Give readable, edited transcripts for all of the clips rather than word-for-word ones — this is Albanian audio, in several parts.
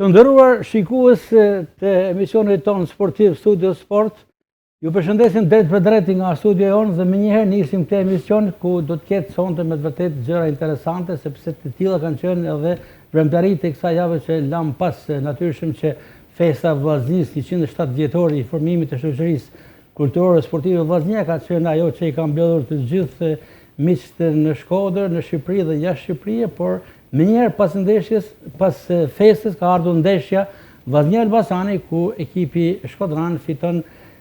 Të nderuar shikues të emisionit tonë sportiv Studio Sport, ju përshëndesim drejt për drejti nga studio jonë dhe menjëherë nisim këtë emision ku do të ketë sonte me të vërtetë gjëra interesante, sepse të tilla kanë qenë edhe premtaritë e kësaj jave që lam pas natyrshëm që festa vllaznisë 107 vjetori i formimit të shoqërisë kulturore sportive vllaznia ka qenë ajo që i ka mbledhur të gjithë miqtë në Shkodër, në Shqipëri dhe jashtë Shqipërisë, por menjëherë pas ndeshjes, pas festës ka ardhur ndeshja Vllaznia Elbasani ku ekipi shkodran fiton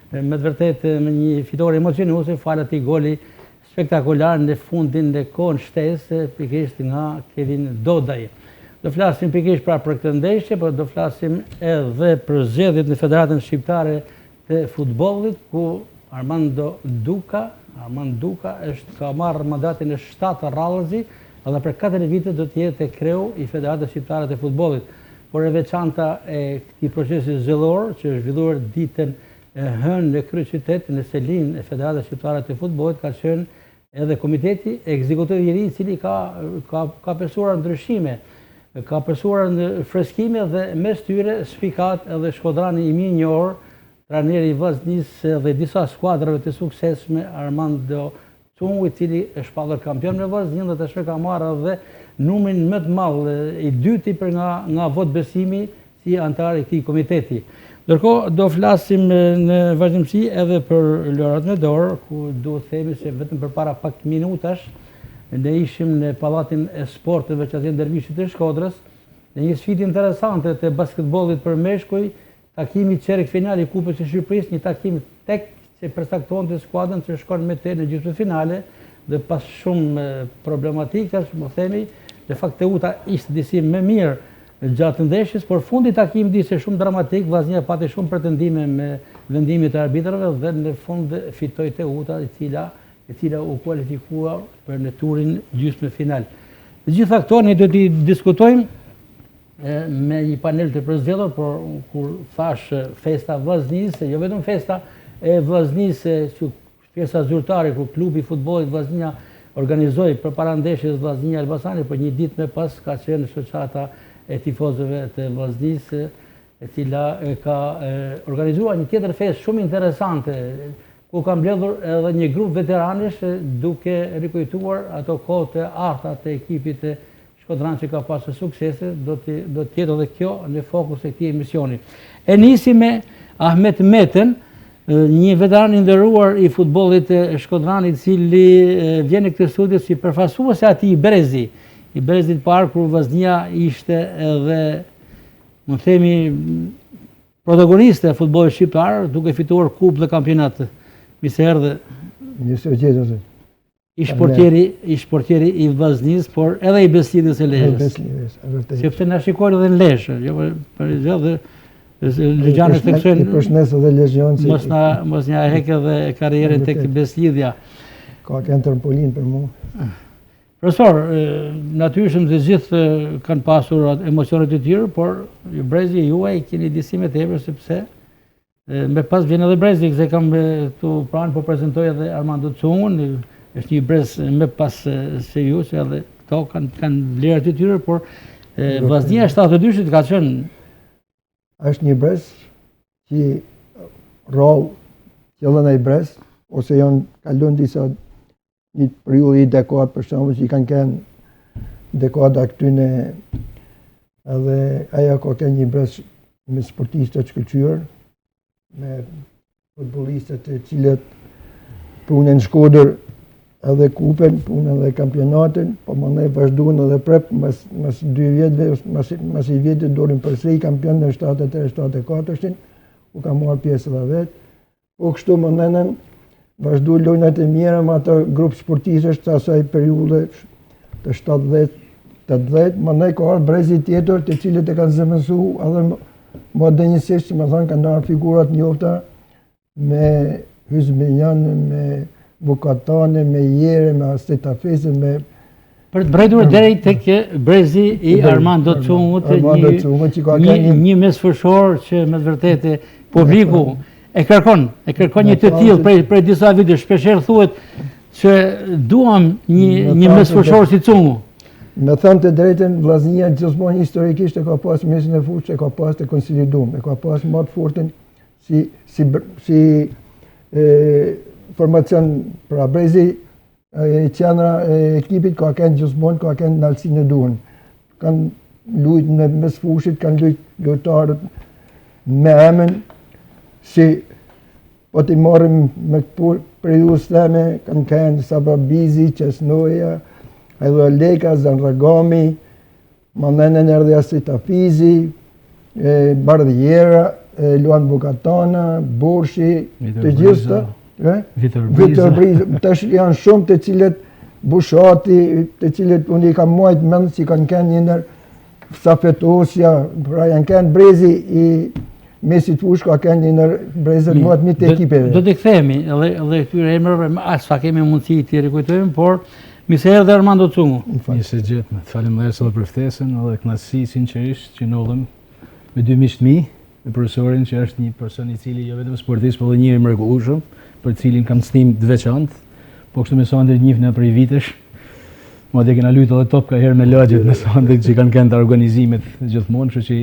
me të vërtetë me një fitore emocionuese falet atij goli spektakolar në fundin e kohën shtesë pikërisht nga Kevin Dodaj. Do flasim pikërisht për këtë ndeshje, por do flasim edhe për zgjedhjet në Federatën Shqiptare të Futbollit ku Armand Duka ka marrë mandatin e 7 rallëzi dhe për 4 vite do të jetë kreu i Federatës Shqiptare të Futbollit. Por e veçanta e këtij procesi zgjedhor që është zhvilluar ditën e hënë në kryeqytet në Selin e Federatës Shqiptare të Futbollit ka qenë edhe komiteti ekzekutiv i ri i cili ka pësuar ndryshime, ka pësuar në freskime dhe mes tyre spikat edhe shkodrani i minjor, trajneri i Vllaznisë dhe disa skuadrave të suksesshme Armando Tungu, i cili është shpallur kampion me Vllaznin dhe tashmë ka marrë edhe numrin më të madh i dyti për nga vot besimi si antar i këtij komiteti. Ndërkohë do flasim në vazhdimsi edhe për lojrat në dorë, ku duhet themi se vetëm përpara pak minutash ne ishim në pallatin e sporteve Qazien Dervishit të Shkodrës, në një sfidë interesante të basketbollit për meshkuj, takimi çerek finali i Kupës së Shqipërisë, një takim tek që përcaktonte skuadrën që shkon me të në gjysmëfinale dhe pas shumë problematikash, më themi, në fakt Teuta ishte disi më mirë gjatë ndeshjes, por fundi takimit ishte shumë dramatik, Vllaznia pati shumë pretendime me vendimin e arbitrave dhe në fund fitoi Teuta, e cila u kualifikua për në turin gjysmëfinal. Të gjitha këto ne do t'i diskutojmë me një panel të përzgjedhur, por kur thash festa Vllaznisë, jo vetëm festa e Vllaznisë, që pjesa zyrtare ku klubi i futbollit Vllaznia organizoi përpara ndeshjes Vllaznia Elbasani, por një ditë më pas ka qenë shoqata e tifozëve të Vllaznisë, e cila ka organizuar një tjetër festë shumë interesante, ku ka mbledhur edhe një grup veteranësh duke rikujtuar ato kohë të arta të ekipit të Shkodran që ka pasur suksese, do të jetë edhe kjo në fokus e këtij emisioni. E nisim me Ahmet Metën, një veteran i nderuar i futbollit të Shkodranit, i cili vjen në këtë studio si përfaqësues atij i Brezit parë kur Vllaznia ishte edhe, më themi, protagoniste e futbollit shqiptar, duke fituar kupë dhe kampionat. Mirë erdhe. Mirë. Ish portieri i Vllaznisë, por edhe i Beslidhjes së Lezhës. Sepse na shikojnë edhe në Lezhë, jo për gjë Lezhjanët të kësojnë, mos nja hek edhe karrierën tek Beslidhja. Ka kënë trampolin për mu. Profesor, natyrshëm të gjithë kanë pasur emocionet të tjera, por Brezi juaj keni disime të tepër, sepse me pas vjen edhe Brezi, se kam tu pranë po prezantoj edhe Armando Tungun, është një brez me pas se ju, se edhe këto kanë vlerat të tyre, por Vllaznia 72-shit ka qenë. Është një brez që rol qëllën e brez, ose janë kalun disa një periudhë i dekad për shembull që i kanë kënë dekada këtyne edhe aja ka kënë një brez me sportistët të shkëlqyer, me futbollistët të cilët punën në Shkodër edhe kupen, punën edhe kampionatin, po më ne vazhduan edhe prep mas 2 vjetëve, mas i vjetit dorin përsëri kampion në 73-74, u ka marrë pjesë edhe vetë, po kështu më nënën vazhdu lojnat e mira me ato grup sportistësh të asaj periudhe të 70-80, më ne ka arë Brezi tjetër të cilët e kanë zëvendësu edhe modernistisht, që më thonë kanë ndarë figurat njofta me Hyzmenjan, me Bukatane, me Jere, me Astetafese, me... Për të mbërritur deri tek Brezi i Armando Tungut, një mesfushor që me të vërtetë publiku e kërkon një të tillë prej disa vitesh, shpeshherë thuhet që duam një mesfushor si Tungu. Me thënë të drejtën, Vllaznia gjithmonë historikisht e ka pas mesin e fushë, e ka pas të konsoliduar, e ka pas më të fortën si formacion pra Brezi qendra e ekipit ka kënë gjithmonë ka kënë ndalsinë e duhur. Kanë lujt në mes fushit, kanë lujt lojtarët me emën si po t'i marrim me këtu periudhës teme, kanë kënë Sababizi, Qesnoja, edhe Leka, Zanragami, Manenen Erdhjasi Tafizi, Bardhiera, Luan Bukatana, Borshi, të gjithë Vitor Briza, tash janë shumë të cilët Bushati, të cilët unë i kam muajt mend si kanë kënë një nër Safetosja, pra janë kënë Brezi i mesit fush ka kënë një nër Brezët muajt një të ekipeve. Do të kthehemi edhe këtyre emrave, as sa kemi mundësi t'i rikujtojmë, por mi se erdhe Armando Cungu. Njëse gjithë, faleminderit edhe për ftesën, edhe kënaqësi sinqerisht që ndodhem me dy miq të mi, me profesorin që është një person i cili jo vetëm sportist, por edhe njëri mrekullueshëm, për cilin kam stim të veçantë, po kështu me Sandri njihna prej vitesh. Madje kena luajtur edhe top ka herë me lagjet me Sandri që kanë kënd organizimet gjithmonë, kështu që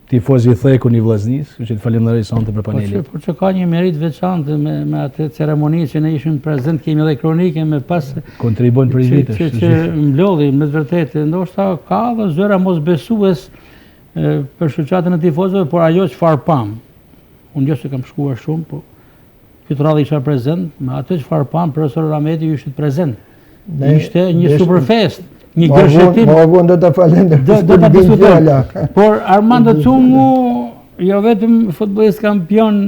tifozi i thekun i Vllaznisë, kështu që të falenderoj Sandri për panelin. Por që ka një merit veçantë me atë ceremoni që ne ishim prezent, kemi edhe kronike me pas kontribon prej vitesh. Që mblodhi me të vërtetë, ndoshta ka edhe zëra mosbesues për shoqatën e tifozëve, por ajo çfarë pam. Unë jo se kam shkuar shumë, po këtë radhë isha prezent, me atë çfarë pam, profesor Rameti ishte prezent. Ishte një superfest, një gërshetim. Ma vonë do të falenderoj. Do ta diskutojmë. Por Armando Cungu, jo vetëm futbollist kampion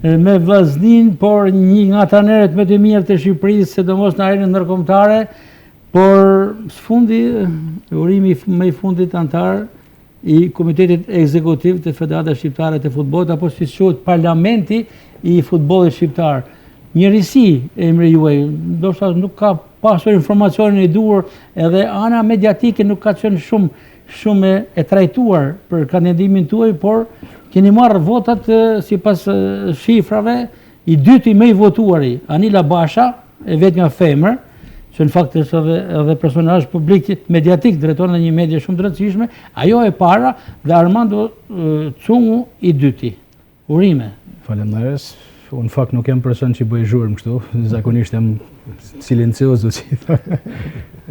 me Vllaznin, por një nga trajnerët më të mirë të Shqipërisë, sidomos në arenën ndërkombëtare, por sfundi, urimi më i fundit antar i Komitetit Ekzekutiv të Federatës Shqiptare të Futbollit, apo siç quhet Parlamenti i Futbollit Shqiptar. Njërisi emri juaj, ndoshta nuk ka pasur informacionin e duhur, edhe ana mediatike nuk ka qenë shumë e trajtuar për kandidimin tuaj, por keni marrë votat sipas shifrave, i dyti më i votuari, Anila Basha, e vetë nga femër, që në fakt është edhe personazh publik mediatik, drejton në një medie shumë të rëndësishme, ajo e para dhe Armando Cungu i dyti. Urime. Faleminderit. Unë në fakt nuk jam person që bëj zhurmë kështu, zakonisht jam silencioz, do të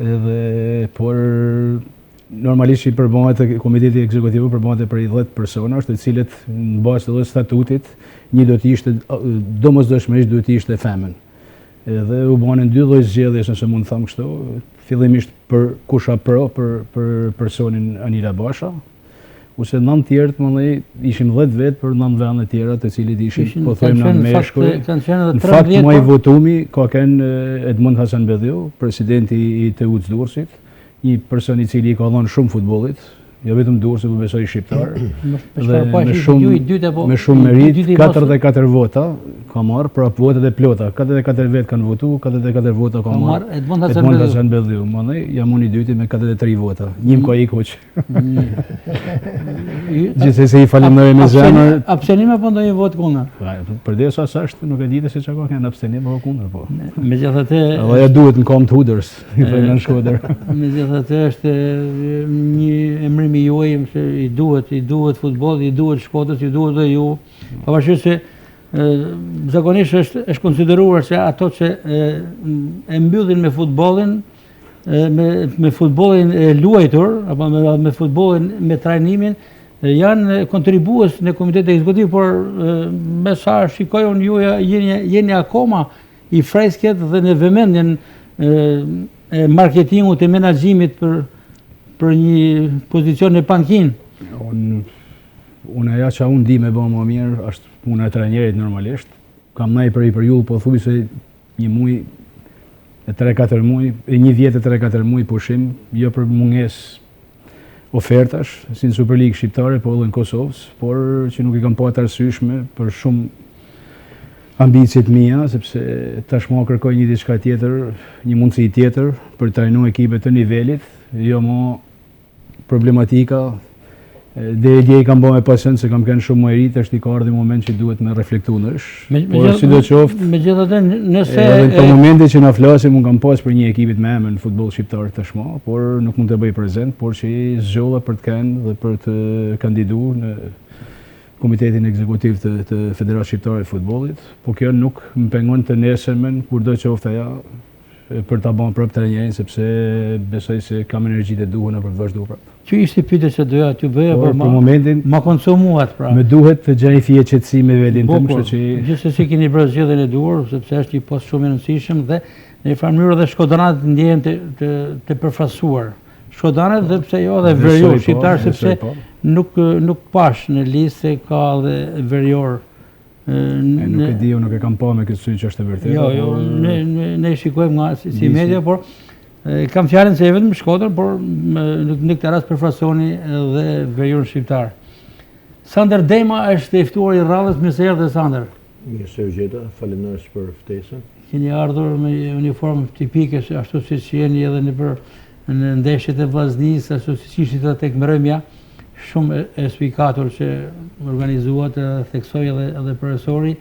edhe, por normalisht i përbohet Komiteti Ekzekutiv përbohet prej 10 personash, të cilët në bazë të statutit, një do të ishte domosdoshmërisht duhet të ishte femën. Edhe u bënë dy lloj zgjedhjesh, nëse mund të them kështu, fillimisht për kusha pro për personin Anila Basha, ose 9 tjerët më ishim 10 vetë për 9 vende tjera të cilit ishin, po thojmë në meshkuj. Në fakt më i votumi ka kënë Edmund Hasanbedhiu, presidenti i TU-s Durrësit, një person i cili i ka dhënë shumë futbollit, jo vetëm Durrësit, por besoj shqiptar. Me shumë merit, 44 vota ka marrë, pra votat e plota, 44 vetë kanë votu, 44 vota ka marrë Edmund Hasanbedhiu. Mandej jam unë i dyti me 43 vota. Njim ka ik hoq. Gjithsesi i falenderoj me zemër. Abstenim apo ndonjë vot kundër? Përdesë është, nuk e ditë se çka ka kënë abstenim apo kundër, po. Megjithatë, ajo duhet në kom të Hudërës, në Shkodër. Megjithatë është një emrimi juaj se i duhet futbolli, i duhet Shkodrës, i duhet dhe ju. Pavarësisht se zakonisht është konsideruar se ato që e mbyllin me futbollin, me futbollin e luajtur, apo me futbollin me trajnimin, janë kontribues në Komitetin Ekzekutiv, por me sa shikoj unë ju jeni akoma i freskët dhe në vëmendjen e marketingut e menaxhimit për një pozicion në pankin. Unë aja që unë di me bëmë më mirë, është puna e trajnerit normalisht. Kam nej për i përjullë, po thuj se një muj e 3-4 muj, një vjetë e 3-4 muj pushim, jo për munges ofertash, si në Superligë Shqiptare, po edhe në Kosovës, por që nuk i kam pa të arsyeshme për shumë ambicjet mija, sepse tashmo kërkoj një diçka tjetër, një mundësi tjetër, për të trajnu ekipe të nivelit, jo mo problematika Dhe dje i kam bërë me pasion se kam kënë shumë më rit, është i ka ardhi moment që duhet me reflektu nësh. Por si do qoftë, megjithatë nëse edhe në këto momente që na flasim, unë kam pas për një ekipit me emër në futboll shqiptar tashmë, por nuk mund të bëj prezent, por që i zgjolla për të kënë dhe për të kandiduar në Komitetin Ekzekutiv të Federatës Shqiptare të Futbollit, po kjo nuk më pengon të nesërmen kurdo qoftë ajo për ta bën prapë trajnerin, sepse besoj se kam energjitë e duhura për të vazhduar prapë. Që ishte pyetja që doja t'ju bëja, por për momentin ma konsumuat pra. Më duhet të gjeni fije qetësi me vetin tim, kështu që gjithsesi keni bërë zgjedhjen e duhur, sepse është një post shumë i rëndësishëm dhe në një farë mënyrë dhe shkodranët ndjehen të përfaqësuar. Shkodranët dhe pse jo dhe Verior shqiptar, sepse nuk pash në listë ka dhe Verior. Nuk e di, nuk e kam pa me këtë sy që është e vërtetë. Jo, ne shikojmë nga si media, por kam fjalën se e vetëm Shkodër, por në këtë rast përfaqësoni edhe Verior shqiptar. Sander Dema është i ftuar i radhës, mirë se erdhe Sander. Mirë se u gjeta, faleminderit për ftesën. Keni ardhur me uniformë tipike, ashtu siç jeni edhe në ndeshjet e vllaznisë, ashtu siç ishit edhe tek Mbrëmja, shumë espikator që organizuat, theksoi edhe profesori.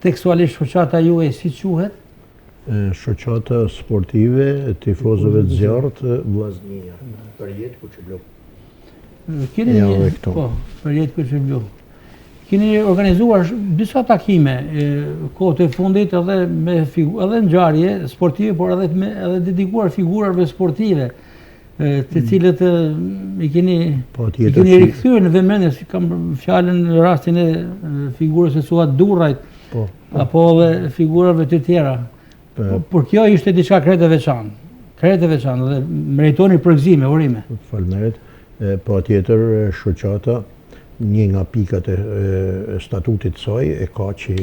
Tekstualisht shoqata juaj si quhet? Shoqata sportive e tifozëve të zjarrt Vllaznia, për jetë Kuçëblu. Keni për jetë Kuçëblu. Keni organizuar disa takime kohët e fundit edhe me edhe ngjarje sportive, por edhe dedikuar figurave sportive, të cilët i keni rikthyer në vëmendje, si kam fjalën në rastin e figurës së Suat Durrajt, apo edhe figurave të tjera. Por kjo ishte diçka krejt e veçantë dhe meritoni përgëzime, urime. Faleminderit. Patjetër shoqata, një nga pikat e statutit saj e ka që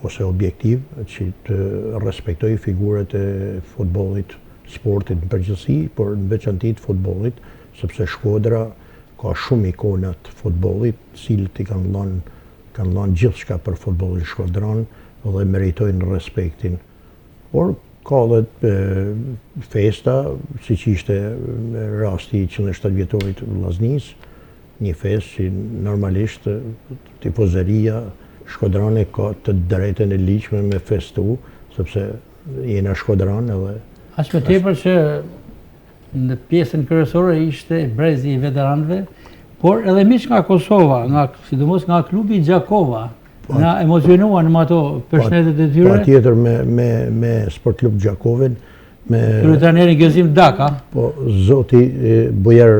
ose objektiv që të respektoj figurat e futbollit, sportit në përgjithësi, por në veçanti të futbollit, sepse Shkodra ka shumë ikona të futbollit, cilët i kanë dhënë gjithçka për futbollin shkodran dhe meritojnë respektin. Por ka edhe festa, siç ishte rasti i 107 vjetorit të Vllaznisë, një festë që normalisht tifozeria shkodrane ka të drejtën e ligjshme me festu, sepse jena shkodran edhe Aq më tepër që në pjesën kryesore ishte brezi i veteranëve, por edhe miq nga Kosova, sidomos nga klubi Gjakova, na emocionuan me ato përshëndetjet e tyre. Patjetër me Sport Klub Gjakovën, me kryetarërin Gëzim Daka. Po zoti Bujar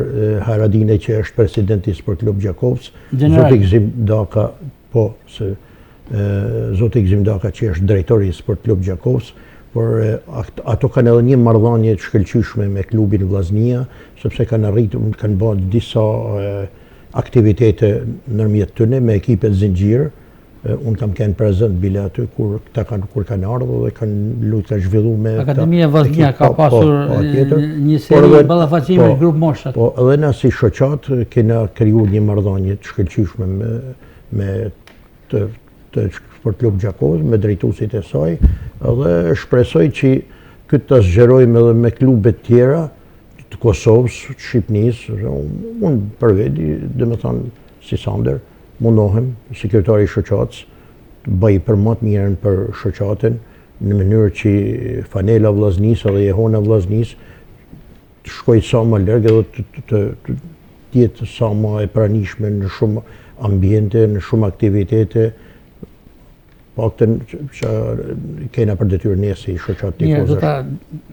Haradine që është presidenti i Sport Klub Gjakovës, zoti Gëzim Daka, zoti Gëzim Daka që është drejtori i Sport Klub Gjakovës, por ato kanë edhe një marrëdhënie të shkëlqyeshme me klubin Vllaznia, sepse kanë bërë disa aktivitete ndërmjet tyre me ekipet zinxhir. Unë kam qenë prezant bile aty kur kanë ardhur dhe kanë luajtur, kanë zhvilluar me Akademia Vllaznia ka pasur një seri ballafaqime grup moshat. Po edhe na si shoqat kena krijuar një marrëdhënie të shkëlqyeshme me të Sport Klub Gjakovës, me drejtuesit e saj, dhe shpresoj që këtë të zgjerojmë edhe me klubet tjera të Kosovës, të Shqipënisë. Unë për veti, dhe me thonë si Sander, mundohem, sekretari i shoqatës, të bëj për më të mirën për shoqatën, në mënyrë që fanela Vllaznisë dhe jehona Vllaznisë të shkojë sa më larg edhe të jetë sa më e pranishme në shumë ambiente, në shumë aktivitete, paktën që kena për detyrë ne si shoqat tifozësh. Do ta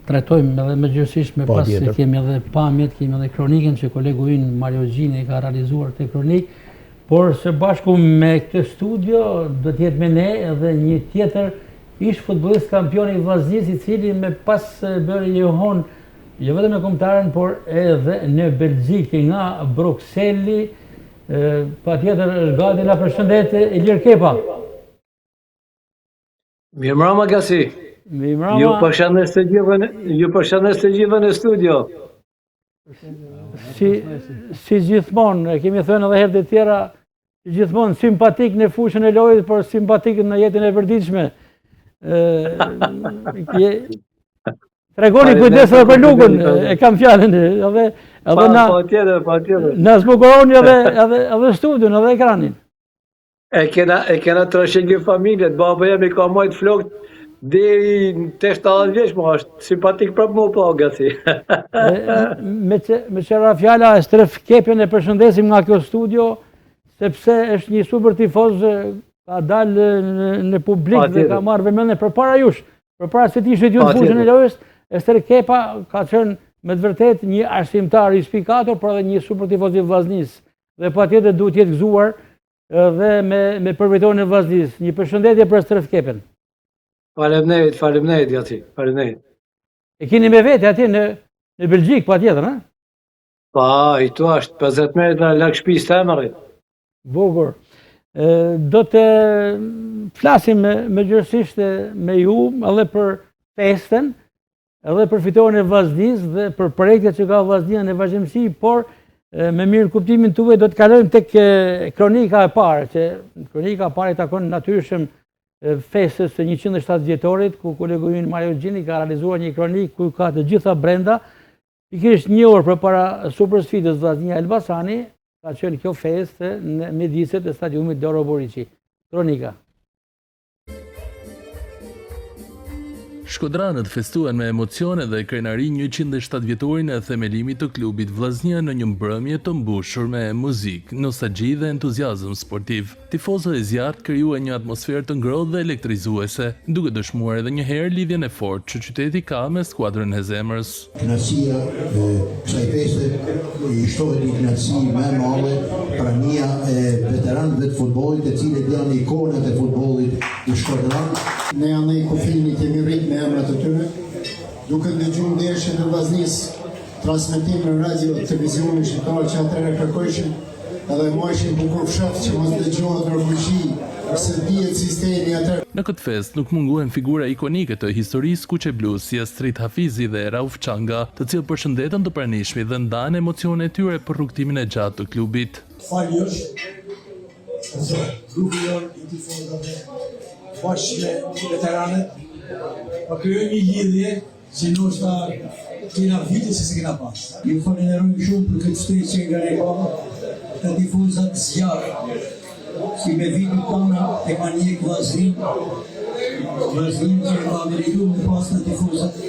trajtojmë edhe më gjithësisht me pas se kemi edhe pamjet, kemi edhe kronikën që kolegu ynë Mario Gjini ka realizuar te kronik, por së bashku me këtë studio do të jetë me ne edhe një tjetër ish futbollist kampion i Vllaznisë, i cili me pas bëri jehon jo vetëm me kombëtarën, por edhe në Belgjikë nga Brukseli. Patjetër është gati na përshëndet Ilir Kepa. Mirëmbrëma Gasi. Mirëmbrëma. Ju përshëndes të gjithëve në studio. Si gjithmonë, kemi thënë edhe herë të tjera, gjithmonë simpatik në fushën e lojës, por simpatik në jetën e përditshme. Tregoni kujdes edhe për Lukën, e kam fjalën, Edhe na Patjetër. na zbukuroni edhe studion, edhe ekranin. E kena trashëgim familjet, baba jemi ka majt flokt deri në 70 vjeç, ma është simpatik prapë më po, gati. Me qëra fjalla, Stref Kepin e përshëndesim nga kjo studio, sepse është një super tifoz, ka dalë në publik dhe ka marrë vëmendje përpara jush, përpara se ti ishte ju në fushën e lojës, Stref Kepa ka qenë me të vërtet një arsimtar i spikator, por edhe një super tifoz i Vllaznisë. Dhe patjetër duhet jetë gëzuar dhe me përvetorin e Vllaznisë. Një përshëndetje për Stref Kepin. Faleminderit gati, faleminderit. E keni me vete atje në Belgjik, patjetër, ha? Pa, i tu ashtë 50 metra lak shtëpisë të emërit. Bukur. Do të flasim me gjërësisht me ju edhe për festen, edhe për fitoren e Vllaznisë dhe për projektet që ka Vllaznia në vazhdimsi, por me mirë kuptimin tuaj do të kalojmë tek kronika e parë, që kronika e parë takon natyrshëm festës së 107 vjetorit, ku kolegu ynë Mario Gjini ka realizuar një kronik ku ka të gjitha brenda. Pikërisht një orë përpara super sfidës Vllaznia Elbasani, ka qenë kjo festë në mjediset e stadiumit Doro Boriçi. Kronika. Shkodranët festuan me emocione dhe krenari 107 vjetorin e themelimit të klubit Vllaznia në një mbrëmje të mbushur me muzikë, nostalgji dhe entuziazëm sportiv. Tifozët e zjarrt krijuan një atmosferë të ngrohtë dhe elektrizuese, duke dëshmuar edhe një herë lidhjen e fortë që qyteti ka me skuadrën e zemrës. Kënaqësia e kësaj feste i shtohet një kënaqësi më e madhe prania e veteranëve të futbollit, të cilët janë ikonat e futbollit të Shkodranës. Ne janë i kufini kemi rrit me emrat të tyre, duke ndëgjuar ndeshjet e Vllaznisë, transmetim në radio të televizionit shqiptar që atëherë kërkojshin, edhe më ishin bukur fshat që mos dëgjohet në fuqi, se dihet sistemi atëherë. Në këtë fest nuk munguan figura ikonike të historisë kuqe-blu si Astrid Hafizi dhe Rauf Çanga, të cilët përshëndetën të pranishmit dhe ndanë emocionet e tyre për rrugtimin e gjatë të klubit. Faljosh, grupi jonë i tifozëve bashkë me veteranët, pa krijoj një lidhje që ndoshta kena vite se s'kena pas. Ju falenderoj shumë për këtë ftesë që nga rekoha të tifozat zjarr, si me vitin tona e ka një Vllaznia që ka merituar me pas të tifozat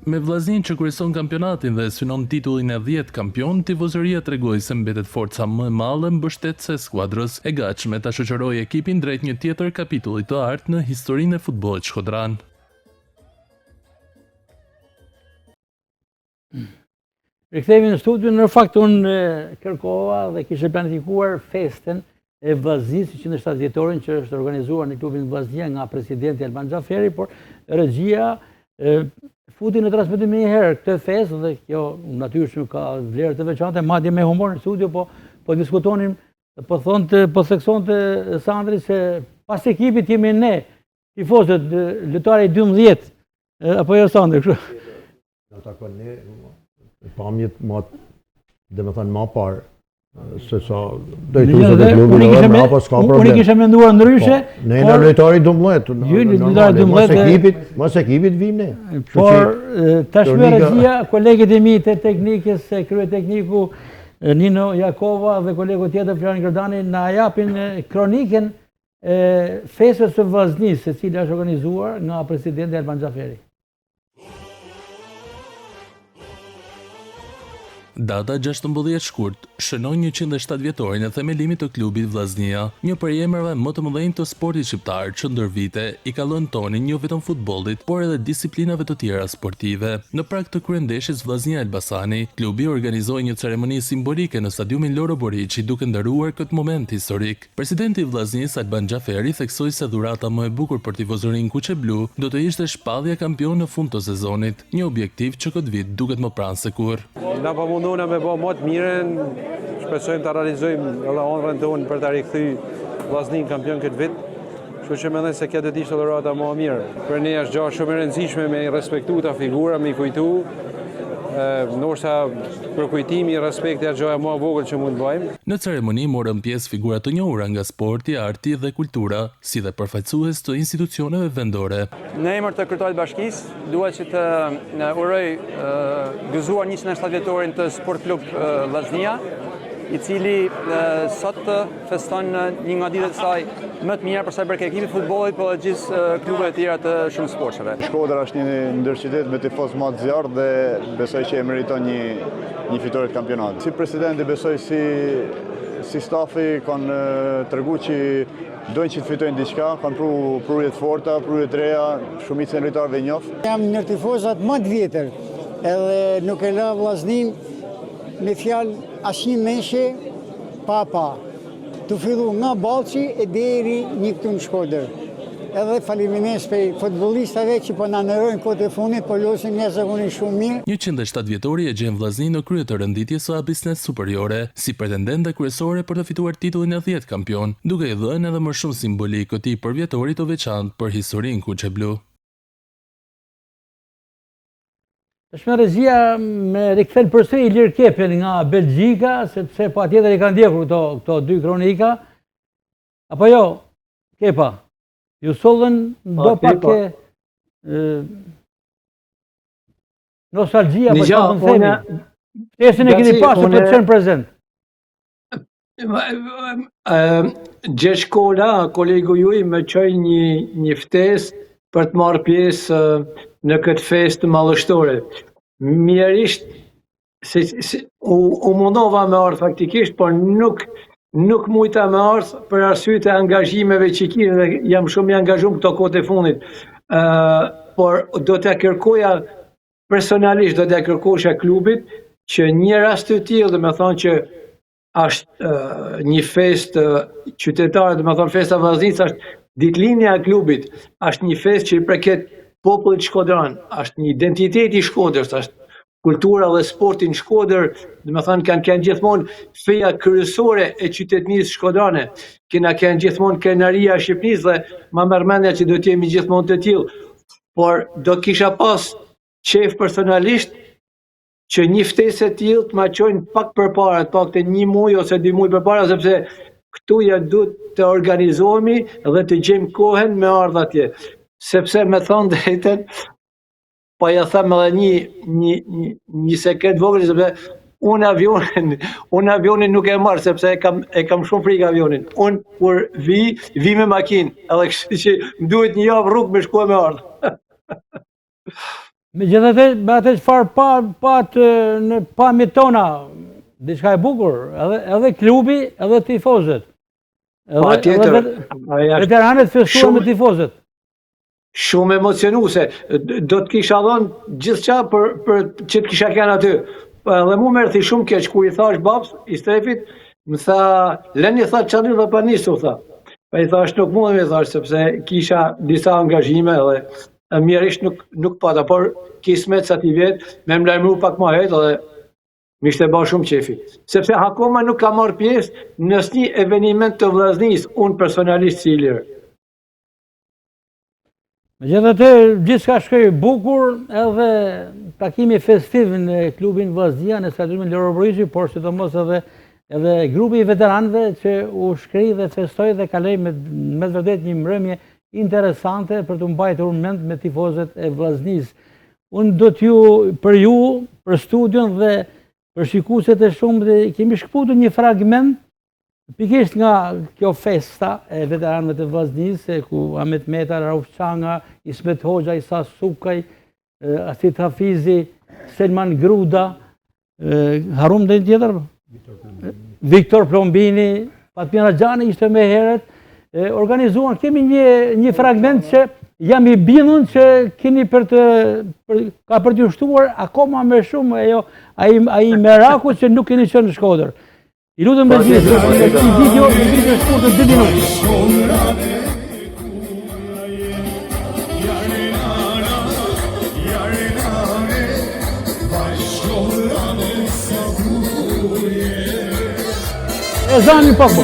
Me Vllaznin që kryeson kampionatin dhe synon titullin e 10 kampion, tifozëria tregoi se mbetet forca më e madhe mbështetëse e skuadrës, e gatshme ta shoqërojë ekipin drejt një tjetër kapitulli të artë në historinë e futbollit shkodran. Rikthehemi në studion, në fakt unë kërkova dhe kishe planifikuar festen e Vllaznisë 107 vjetorin që është organizuar në klubin Vllaznia nga presidenti Alban Xhaferi, por regjia futi në transmetim një herë këtë festë dhe kjo natyrisht ka vlerë të veçantë, madje me humor në studio po diskutonim, po theksonte Sandri se pas ekipit jemi ne, tifozët, lojtarë 12, apo jo Sandri, kështu. Do takon ne pamjet dhe me thënë ma parë, se sa drejtuesët e klubit edhe mbrapa s'ka problem. Unë kisha menduar ndryshe. Ne na lojtari 12, mos ekipit vim ne. Por tashmë regjia, kolegët e mi të teknikës, krye tekniku Nino Jakova dhe kolegu tjetër Florian Gردani na japin kronikën e festës së Vllaznisë, e cila është organizuar nga presidenti Alban Xhaferi. Data 16 shkurt shënon 107 vjetorin e themelimit të klubit Vllaznia, një prej emrave më të mëdhenj të sportit shqiptar që ndër vite i ka lënë tonin jo vetëm futbollit, por edhe disiplinave të tjera sportive. Në prag të kryendeshjes Vllaznia Elbasani, klubi organizoi një ceremoni simbolike në stadiumin Loro Boriçi duke ndaruar këtë moment historik. Presidenti i Vllaznisë Alban Xhaferi theksoi se dhurata më e bukur për tifozërinë kuqe-blu do të ishte shpallja kampion në fund të sezonit, një objektiv që këtë vit duket më pranë se kur. Mundona me bë më të mirën, shpresojmë ta realizojmë edhe ëndrrën tonë për ta rikthy Vllaznin kampion këtë vit. Kështu që mendoj se kjo do të ishte dhurata më e mirë. Për ne është gjë shumë e rëndësishme me respektu ta figura, me kujtu ndoshta për kujtimi, respekti është gjëja më e vogël që mund të bëjmë. Në ceremoni morën pjesë figura të njohura nga sporti, arti dhe kultura, si dhe përfaqësues të institucioneve vendore. Në emër të Kryetarit të Bashkisë, dua që të uroj gëzuar 107 vjetorin të Sport Klub Vllaznia, i cili sot feston një nga ditët e saj më të mira për sa i përket ekipit futbollit, por edhe gjithë klubeve të tjera të shumë sporteve. Shkodra është një ndërqytet me tifoz më të zjarrt dhe besoj që e meriton një fitore të kampionatit. Si presidenti besoj si stafi kanë treguar që dojnë që të fitojnë diçka, kanë pru prurje të forta, prurje të reja, shumicën e lojtarëve njoh. Jam një tifozat më të vjetër, edhe nuk e la Vllaznin me fjalë asnjë meshe pa. Të fillu nga Ballçi e deri një këtu në Shkodër. Edhe faleminderit për futbollistëve që po na ndërrojnë kohët e fundit, po luajnë jashtëzakonisht shumë mirë. 107 vjetori e gjen Vllaznin në krye të renditjes së Business superiore si pretendente kryesore për të fituar titullin e 10 kampion, duke i dhënë edhe më shumë simbolik këtij përvjetorit të veçantë për historinë kuqe-blu. Është regjia me rikthen përsëri Ilir Kepin nga Belgjika, sepse patjetër i kanë ndjekur këto dy kronika. Apo jo, Kepa, ju sollën do pak nostalgjia për çfarë themi. Pjesën e keni pasur për të qenë prezent. Gjeshkola, kolegu juaj më çoi një ftesë për të marrë pjesë në këtë festë mallështore. Mirërisht, u mundova me ardhë faktikisht, por nuk mujta me ardhë për arsye të angazhimeve që kisha dhe jam shumë i angazhuar këto kohët e fundit. Por do t'ia kërkoja personalisht, do t'ia kërkosha klubit që një rast të tillë, do të thonë që është një festë qytetare, do të thonë festa Vllaznisë është ditëlindja e klubit, është një festë që i përket popullit shkodran, është një identitet i Shkodrës, është kultura dhe sporti në Shkodër, do të thonë kanë gjithmonë feja kryesore e qytetënisë shkodrane, kanë gjithmonë krenaria e Shqipërisë dhe ma merr mendja që do të jemi gjithmonë të tillë. Por do kisha pas qef personalisht që një ftesë e tillë të ma çojnë pak përpara, të paktën një muaj ose 2 muaj përpara, sepse këtu ja duhet të organizohemi dhe të gjejmë kohën me ardh atje. Sepse me thonë drejtën, pa ja them edhe një sekret vogël, sepse unë avionin nuk e marr, sepse e kam shumë frikë avionin. Unë kur vi me makinë, edhe kështu që më duhet një javë rrugë me shkuar me ardh. Megjithatë, me atë çfarë në pamjet tona, diçka e bukur, edhe klubi, edhe tifozët. Patjetër. Veteranët festuan me tifozët. Shumë emocionuese. Do të kisha dhënë gjithçka për që të kisha qenë aty. Dhe mu më rthi shumë keq kur i thash babs i strefit, më tha, leni tha çani dhe pa nisu tha. Pa i thash nuk mundem i thash sepse kisha disa angazhime dhe mirërisht nuk pata, por kismet sa ti vjet, me më lajmëru pak më herët dhe më ishte bërë shumë qefi. Sepse akoma nuk ka marrë pjesë në asnjë eveniment të Vllaznisë, unë personalisht si Ilir. Megjithatë, gjithçka shkoi bukur, edhe takimi festiv në klubin Vllaznia në stadiumin Loro Brygji, por sidomos edhe grupi i veteranëve që u shkri dhe festoi dhe kaloi me vërtet një mbrëmje interesante për të mbajtur mend me tifozët e Vllaznisë. Unë do për ju, për studion dhe për shikuesit e shumë, dhe kemi shkputur një fragment pikërisht nga kjo festa e veteranëve të Vllaznisë, ku Ahmet Meta, Rauf Çanga, Ismet Hoxha, Isa Sukaj, Asit Hafizi, Selman Gruda, harum dhe tjetër? Viktor Plombini, Fatmira Xhani ishte me herët, organizuan, kemi një fragment që jam i bindur që keni ka për t'ju shtuar akoma më shumë ai meraku që nuk keni qenë në Shkodër. I lutem me gjithë, një video shkurtër 2 minuta. E zani pak më.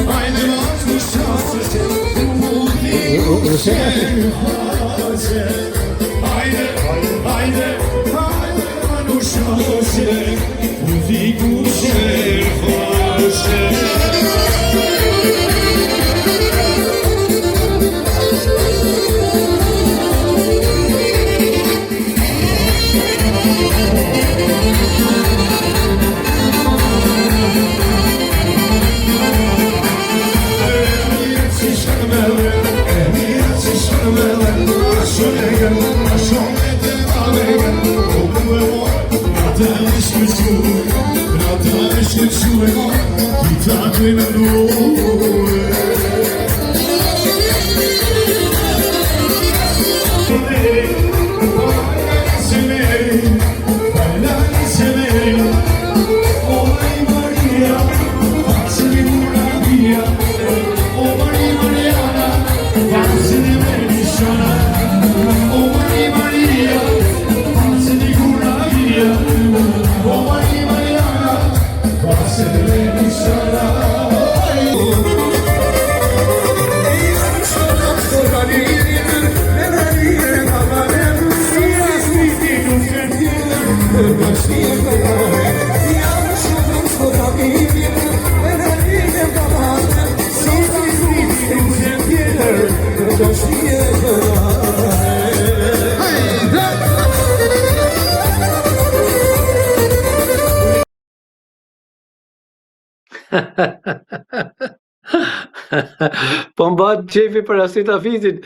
Po mbat qefi për Asit Hafizin,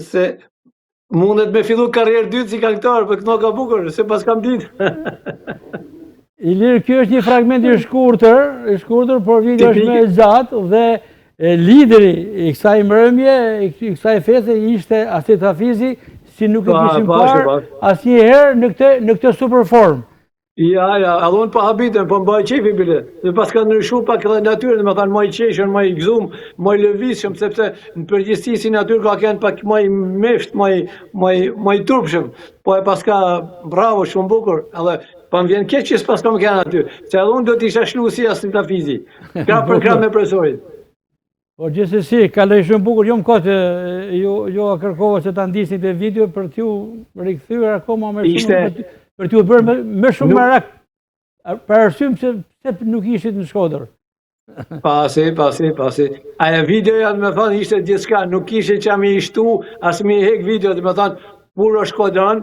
se mundet me fillu karrierë dytë si këngëtar, për këto ka bukur, se pas kam ditë. Ilir, kjo është një fragment i shkurtër, por video është me gjatë dhe lideri i kësaj mbrëmje, i kësaj feste ishte Asit Hafizi, si nuk e kishim parë asnjëherë në këtë super form. Ja, allon pa habitën, po mbaj qefi bile. Dhe pas ka ndryshu pak edhe natyrën, me thanë maj qeshën, maj gzum, maj lëvishëm, sepse në përgjithësi si natyrë ka kënë pak maj mesht, maj turpshëm. Po e pas ka bravo, shumë bukur, edhe pa më vjen keq që s'pas ka më kënë aty. Se allon do t'isha shlu si Asit Hafizi. Krap për krap me presorit. Po gjithsesi, kaloj shumë bukur, jo më kote, jo kërkova që ta ndisni të video për t'ju rikthyer akoma më shumë. Për t'ju bërë më shumë merak, për arsyem se nuk ishit në Shkodër. Pasi. Aja video janë me thonë ishte gjithçka, nuk ishte që mi ishtu, as mi hek video, dhe me thonë, puro Shkodran,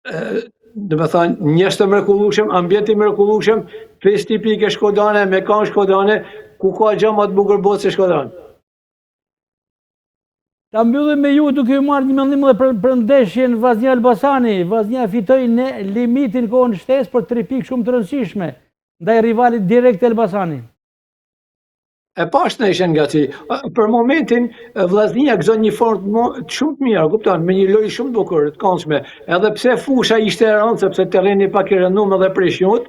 dhe me thonë, njështë të mrekullueshëm, ambjenti mrekullueshëm, festi pike Shkodane, me kanë Shkodane, ku ka gjë më të bukur botë se Shkodran. Ta mbyllim me ju duke marrë një mendim dhe për ndeshjen Vllaznia Elbasani. Vllaznia fitoi në limitin kohën shtesë për 3 pikë shumë të rëndësishme ndaj rivalit direkt Elbasani. E pashtë në ishen nga ci. Për momentin, Vllaznia gëzon një formë shumë të mirë, kupton, me një lojë shumë të bukur, të këndshme. Edhe pse fusha ishte e rëndë, sepse terreni pak i rëndum edhe preshnut,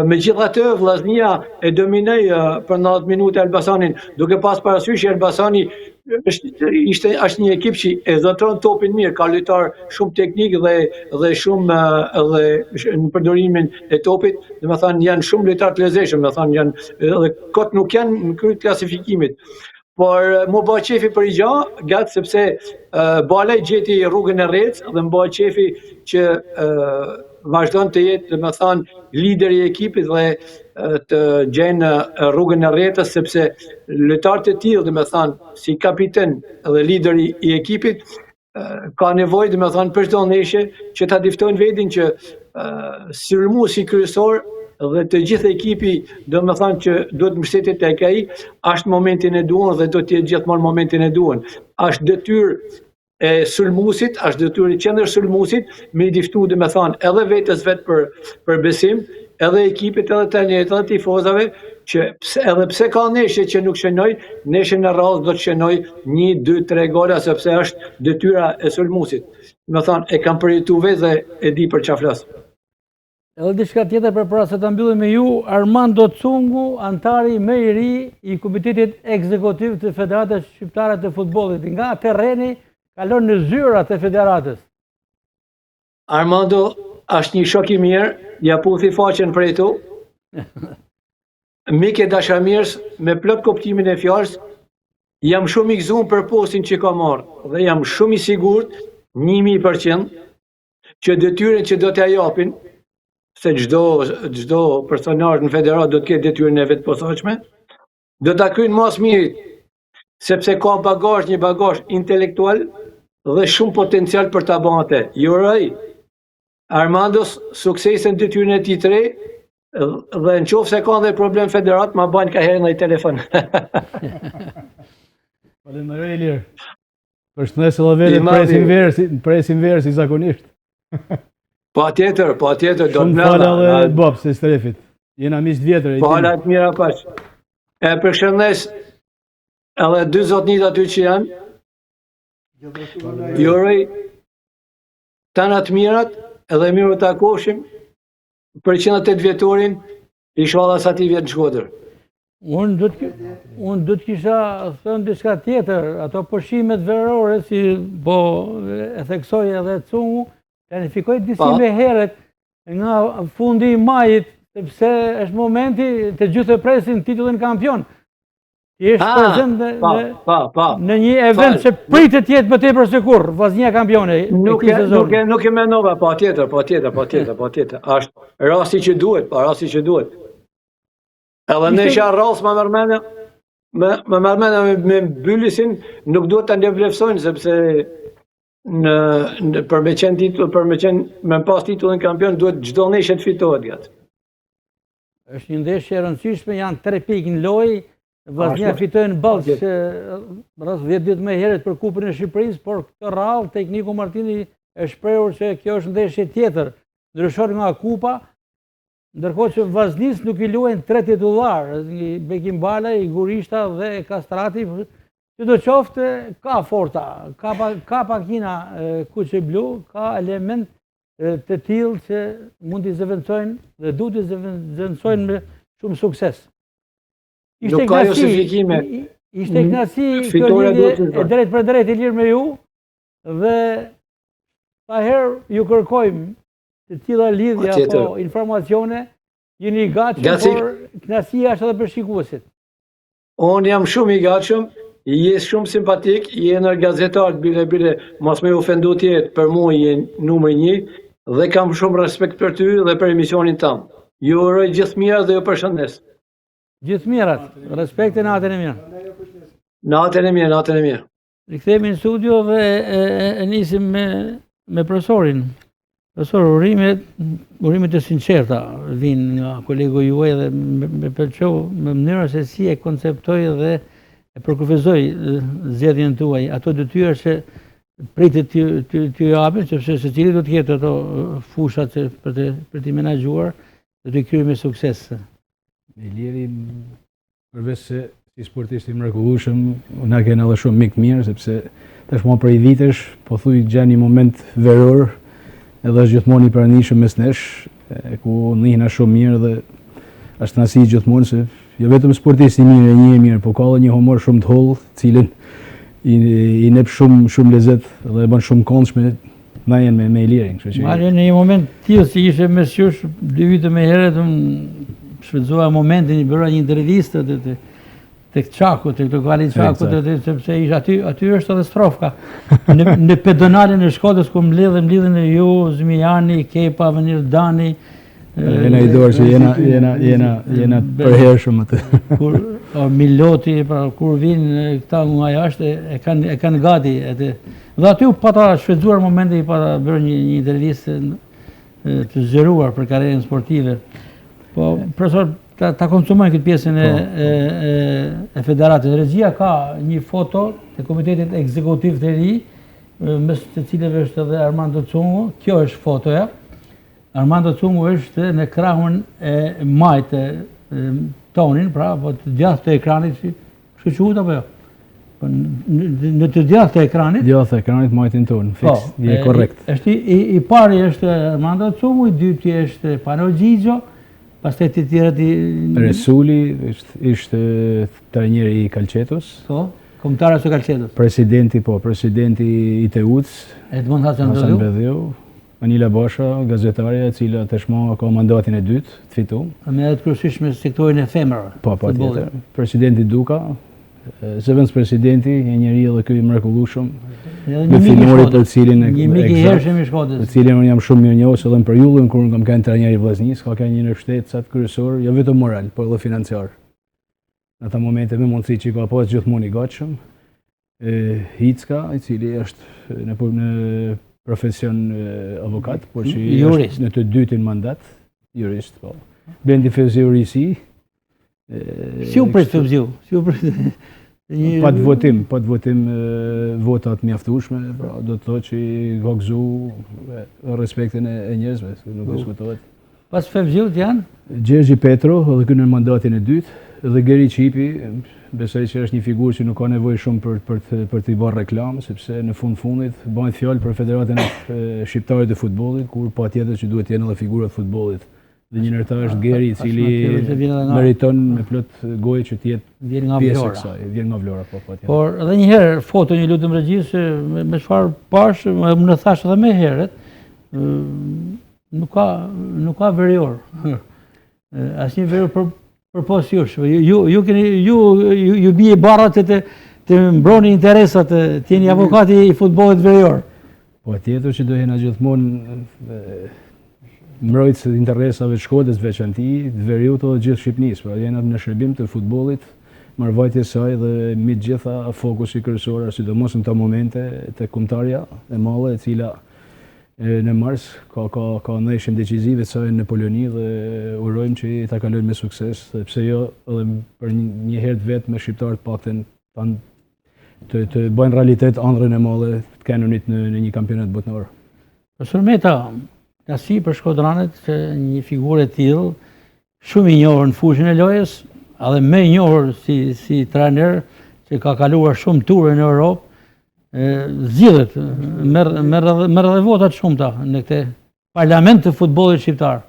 megjithatë Vllaznia e dominoi për 90 minuta Elbasanin, duke pas parasysh Elbasani është një ekip që e zotron topin mirë, ka lojtar shumë teknik dhe shumë në përdorimin e topit, dhe me thënë janë shumë lojtar të lezetshëm, dhe thënë janë edhe kot nuk janë në kryet klasifikimit. Por më bëj qefi për i gjatë, gatë sepse Balaj gjeti rrugën e rrecë dhe më bëj qefi që vazhdon të jetë, dhe me thënë, lideri i ekipit dhe të gjenë rrugën e rretës, sepse lojtarët e tillë, dhe me thënë, si kapiten dhe lideri i ekipit, ka nevojë, dhe me thënë, për çdo ndeshje që ta diftojnë vetin që sulmuesi kryesor dhe të gjithë ekipi, do me thënë që duhet mbështetet tek ai, është momentin e duhur dhe do të jetë gjithmonë momentin e duhur. Është detyrë e sulmuesit, është detyrë i qendër sulmuesit me i diftu, dhe me thënë, edhe vetes vetë për besim, edhe ekipit, edhe trajnerit, edhe tifozave, që edhe pse ka neshje që nuk shënoj, neshje në radhë do të shënoj 1, 2, 3 gola, sepse është detyra e sulmuesit. Me thënë, e kam përjetu vetë dhe e di për çfarë flas. Edhe diçka tjetër përpara se ta mbyllim me ju, Armando Cungu, antari më i ri i Komitetit Ekzekutiv të Federatës Shqiptare të Futbollit, nga terreni kalon në zyrat e federatës. Armando është një shok i mirë, ja puthi faqen për tu. Mik e dashamirës me plot kuptimin e fjalës, jam shumë i gëzuar për postin që ka marrë dhe jam shumë i sigurt 1000% që detyrën që do t'ja japin, se çdo personazh në federat do të ketë detyrën e vet posaçme, do ta kryejnë mas mirit, sepse ka një bagazh intelektual dhe shumë potencial për ta bërë atë. Ju uroj Armandos suksesin detyrën e tij të re, dhe në qoftë se ka ndonjë problem federat, ma bajnë ka herë në telefon. Faleminderit Ilir. Përshëndes edhe vetë presim verë si zakonisht. Patjetër, do të Shumë falë edhe Bob se strefit. Jena miq të vjetër. Fala të mira paç. E përshëndes edhe dy zotnit aty që janë. Ju uroj tana të mirat edhe miru të takoshim për 108 vjetorin, inshallah sa ti vjet në Shkodër. Unë do të kisha thënë diçka tjetër, ato pushimet verore, si po e theksoj edhe Cungu, planifikoj disi me heret nga fundi i majit, sepse është momenti të gjithë e presin titullin kampion. Ti është prezent në një event që pritet jetë më tepër se kurrë, Vllaznia kampione. Nuk e mendova, patjetër. Është rasti që duhet, Edhe në isha rast më mërmena me Bylisin, nuk duhet të ndevlefsojnë, sepse për me qenë titull, me pas titullin kampion, duhet çdo ndeshje të fitohet gatë. Është një ndeshje e rëndësishme, janë 3 pikë në lojë, Vllaznia fitoi në Ballë që rreth 10 ditë më herët për Kupën e Shqipërisë, por këtë radhë tekniku Martini e shprehur se kjo është ndeshje tjetër, ndryshon nga Kupa, ndërkohë që Vllaznis nuk i luajnë 3 titullar, Bekim Bala, i Gurishta dhe Kastrati, që do qoftë ka forta, ka pakina kuqe blu, ka element të tillë që mund t'i zëvendësojnë dhe duhet t'i zëvendësojnë me shumë sukses. Nuk ka justifikime. Ishte kënaqësi kjo lidhje e drejt për drejt Ilir me ju, dhe sa herë ju kërkojmë të tilla lidhje apo informacione, jeni i gatshëm, por kënaqësia është edhe për shikuesit. Unë jam shumë i gatshëm, je shumë simpatik, je në gazetar bile mos me ofendu tjetë, për mua je numër 1 dhe kam shumë respekt për ty dhe për emisionin tam. Ju uroj gjithë mirat dhe ju përshëndes. Gjithë mirat, respekt e natën e mirë. Natën e mirë. Rikthehemi në studio dhe e nisim me profesorin. Profesor, urimet e sinqerta vinë nga kolegu juaj dhe me pëlqeu me mënyra se si e konceptoi dhe e përkufizoi zgjedhjen tuaj, ato detyra që pritet t'ju japin, sepse secili do të ketë ato fushat për t'i menaxhuar dhe t'i kryer me sukses. Iliri, përveç se si sportist i mrekullueshëm, na kanë edhe shumë mik mirë, sepse tashmë prej vitesh, po thuj gjë një moment veror, edhe është gjithmonë i pranishëm mes nesh, ku ndihna shumë mirë dhe është kënaqësi gjithmonë se jo vetëm sportist i mirë, një mirë, po ka edhe një humor shumë të holl, cilën i nep shumë lezet dhe e bën shumë këndshme na jenë me Ilirin, kështu që. Marrë në një moment tillë si ishte mes jush 2 vite më herët, shfrytëzova momentin, i bëra një intervistë tek Çaku, tek lokali Çaku, sepse ish aty është edhe strofka. Në pedonalen e Shkodrës ku mbledhen ju, Zmijani, Kepa, Venir Dani. Jena i dorë që jena përhershëm atë. Kur Miloti, kur vinë këta nga jashtë, e kanë gati. Dhe aty u pata shfrytëzuar momenti, i pata bërë një intervistë të zgjeruar për karrierën sportive. Po, profesor, ta konsumojnë këtë pjesën e federatës. Regjia ka një foto të komitetit ekzekutiv të ri, mes të cilëve është edhe Armando Cungu. Kjo është fotoja. Armando Cungu është në krahun e majtë tonin, pra, po të djathtë të ekranit, shkëquhet apo jo? Në të djathtë të ekranit? Djathtë të ekranit majtin tonë, fiks, je korrekt. I pari është Armando Cungu, i dyti është Pano Gjigjo, pastaj të tjerët Resuli ishte trajneri i Calcetos. Po, kombëtar së Calcetos. Presidenti i Teuc. Edmond Hasan Bedhiu. Anila Basha, gazetarja e cila tashmë ka mandatin e 2 të fitu. Me edhe të kryesishme sektorin e femrave. Po, patjetër. Presidenti Duka, zëvendës presidenti, një njeri edhe ky i mrekullueshëm. me finori për cilin Një mik i hershëm i Shkodrës. Për cilin unë jam shumë mirënjohës edhe në periudhën kur unë kam qenë trajner i Vllaznisë, ka qenë një mbështetës kryesor, jo vetëm moral, por edhe financiar. Në ata momente me mundësi që ka pas gjithmonë i gatshëm. Hicka, i cili është në profesion avokat, por që është në të dytin mandat, jurist, po. Blendi Fevziu Risi. Si u prit Fevziu? Pa të votim votat mjaftueshme, pra do të thotë që i ka gëzu respektin e njerëzve, nuk diskutohet. Pas Fevziut janë? Gjergji Petro, edhe ky në mandatin e dytë, dhe Geri Qipi, besoj që është një figurë që nuk ka nevojë shumë për t'i bërë reklamë, sepse në fundit bëhet fjalë për Federatën Shqiptare të Futbollit, kur patjetër që duhet të jenë edhe figurat e futbollit. Dhe një ndërta është Geri, i cili meriton me plot gojë që të jetë pjesë e kësaj, vjen nga Vlora, po patjetër. Por edhe një herë foto një lutem regjis me çfarë pash, më në thash edhe më herët, nuk ka verior. Asnjë verior për pos jush. Ju bie barrat të mbroni interesat, të jeni avokati i futbollit verior. Po tjetër që do jena gjithmonë mbrojtës interesave të Shkodrës veçanti, të veriut edhe gjithë Shqipënisë, pra jena në shërbim të futbollit, marrëvajtjes saj dhe mbi të gjitha fokusi kryesor, sidomos në këto momente të kombëtarja e madhe, e cila në mars ka ndeshjen decisive të saj në Poloni dhe urojmë që ta kalojnë me sukses, sepse jo edhe për një herë vetë me shqiptarët paktën të bëjnë realitet ëndrrën e madhe të kanonit në një kampionat botror. Profesor Meta, Nasi për shkodranet që një figurë e tillë, shumë i njohur në fushën e lojës, edhe më i njohur si trajner që ka kaluar shumë ture në Europë, zgjidhet, merr edhe vota të shumta në këtë parlament të futbollit shqiptar.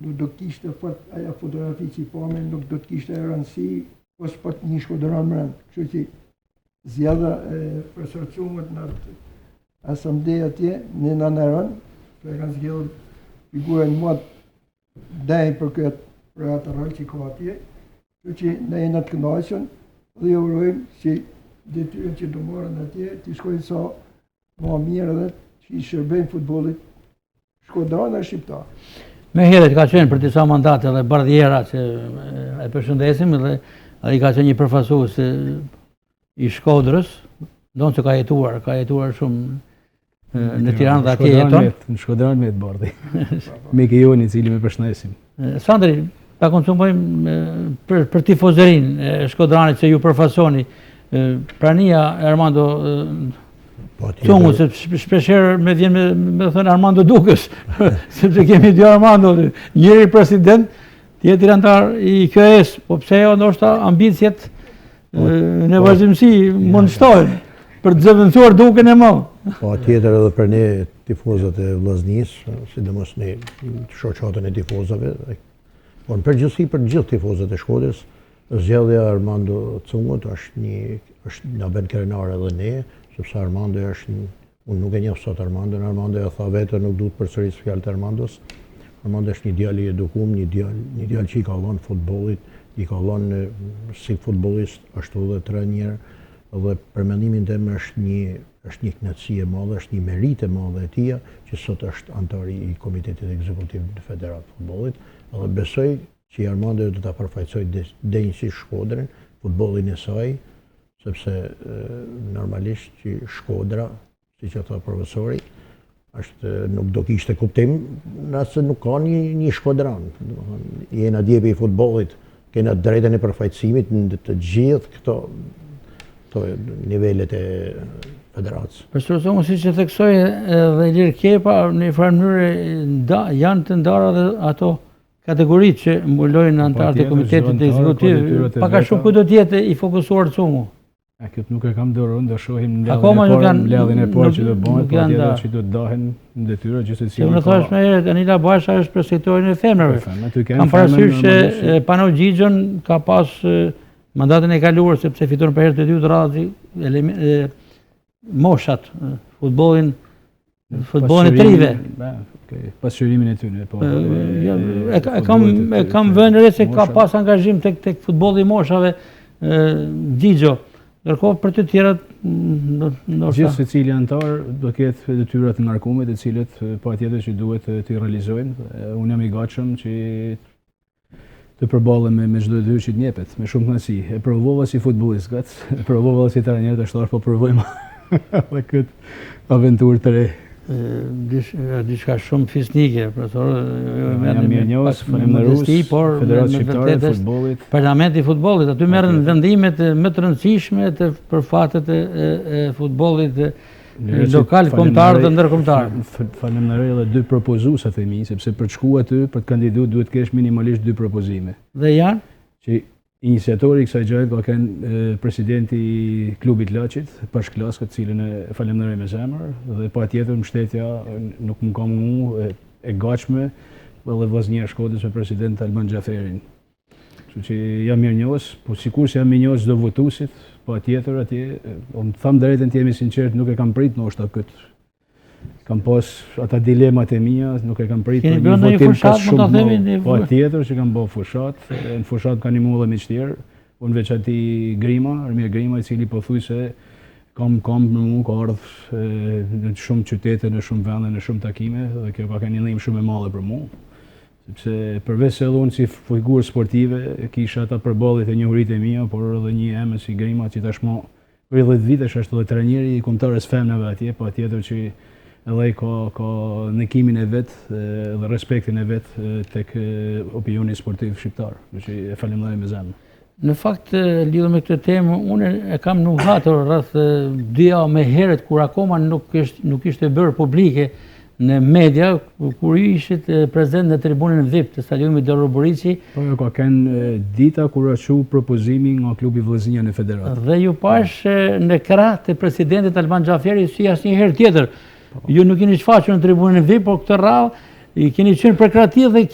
Nuk do të kishte fort ajo fotografi që po nuk do të kishte rëndësi pas pat një shkodran mbrëm. Kështu që zgjidha profesor Çumët në asambleja atje në Nanaron, që kanë zgjedhur figurën më daj për atë rol që ka atje, kështu që ne jena të kënaqur dhe ju urojmë që detyrën që do marrin atje të shkojnë sa më mirë edhe që i shërbejnë futbollit shkodrana shqiptar. Me herët ka qenë për disa mandate dhe Bardhiera që e përshëndesim dhe ai ka qenë një përfaqësues i Shkodrës, ndonë që ka jetuar shumë në Tiranë dhe atje jeton. Në Shkodran me të Bardhi. Miki joni i cili më përshëndesim. Sandri, ta konsumojmë për tifozërinë e Shkodranit që ju përfaqësoni. Prania Armando Çungu, se shpeshherë më vjen me thënë Armando Dukës, sepse kemi dy Armando, njëri president, tjetri antar i QS, po pse jo ndoshta ambicjet në vazhdimsi mund shtojnë për të zëvendësuar Dukën e madh. Po tjetër edhe për ne tifozët e Vllaznisë, sidomos ne shoqatën e tifozëve, por në përgjithësi për gjithë tifozët e Shkodrës, zgjedhja e Armando Çungut është na bën krenar edhe ne, sepse Armando është unë nuk e njoh sot Armando ja tha vetë nuk duhet përsëris fjalët e Armandos. Armando është një djalë i edukuar, një djalë që i ka dhënë futbollit, i ka dhënë si futbollist ashtu edhe trajner, dhe për mendimin tim është një kënaqësi e madhe, është një merit e madhe e tij që sot është antar i Komitetit Ekzekutiv të Federatë të Futbollit, dhe besoj që Armando do ta përfaqësojë denjësisht Shkodrën, futbollin e saj, sepse normalisht që Shkodra, siç e tha profesori, nuk do kishte kuptim nëse nuk ka një Shkodran. Jena djepi i futbollit, kena drejtën e përfaqësimit në të gjithë këto nivelet e federatës. Profesor Çungu, siç e theksoi edhe Ilir Kepa, në një farë mënyrë janë të ndara dhe ato kategoritë që mbulojnë antarët e Komitetit Ekzekutiv, pak a shumë ku do të jetë i fokusuar Çungu. Këtë nuk e kam dorën, do shohim mbledhjen e parë që do bëhet, patjetër që do të dahen në detyrë gjithsesi. Si më thash më herët, Anila Basha është presidenti i femrave. Kam parasysh se Pano Gjigjon ka pas mandatin e kaluar sepse fiton për herë të dytë radhë moshat, futbollin e trive. Pasqyrimin e tyre, po. Kam vënë re se ka pas angazhim tek futbolli i moshave Gjigjo. Ndërkohë për të tjerat Gjithë secili antar do ketë detyrat të ngarkuara të cilët patjetër që duhet të realizojnë. Unë jam i gatshëm që të përballem me çdo detyrë që të jepet, me shumë kënaqësi. E provova si futbollist, e provova si trajner të shtash, po provojmë edhe këtë aventurë të re. Diçka shumë fisnike, profesor. Jam mirënjohës, falenderoj Federacion Shqiptare të Futbollit. Parlamenti i Futbollit, aty merren vendimet më të rëndësishme për fatet e futbollit lokal, kombëtar dhe ndërkombëtar. Falenderoj edhe dy propozuesat e mi, sepse për të shkuar aty, për të kandiduar duhet të kesh minimalisht 2 propozime. Dhe janë që iniciatori i kësaj gjëje ka qenë presidenti i klubit Laçit, Pash Klaskët, të cilën e falenderoj me zemër, dhe patjetër mbështetja nuk më ka munguar e gatshme edhe vllaznia e Shkodrës me president Alban Xhaferin. Kështu që jam mirënjohës, po sigurisht jam mirënjohës çdo votuesit, patjetër atje, unë them drejtën të jemi sinqert, nuk e kam prit ndoshta këtë. Kam pas ata dilemat e mia, nuk e kam prit për një votim ka shumë. Patjetër që kam bërë fushat, në fushat kanë ndihmuar edhe miqtjerë, unë veç atij Grima, Ermir Grima, i cili pothuajse kam me mua ka ardhur në shumë qytete, në shumë vende, në shumë takime, dhe kjo ka qenë një ndihmë shumë e madhe për mua. Sepse përveç se unë si figurë sportive kisha ata përballjet e njohuritë e mia, por edhe një emër si Grima që tashmë për 10 vitesh është edhe trajneri i kombëtarës femnave atje, patjetër që edhe ka ndëkimin e vet dhe respektin e vet tek opinioni sportiv shqiptar. Që e falenderoj me zemër. Në fakt, lidhur me këtë temë, unë e kam nuhatur rreth 2 javë më herët kur akoma nuk ishte bërë publike në media, kur ju ishit prezent në tribunën VIP të stadiumit Doro Buriçi. Po ka qenë dita kur u propozimi nga klubi Vllaznia në federatë. Dhe ju pash në krah të presidentit Alban Xhaferi si asnjëherë tjetër. Ju nuk keni shfaqur në tribunën VIP, por këtë radhë keni qenë për krahti dhe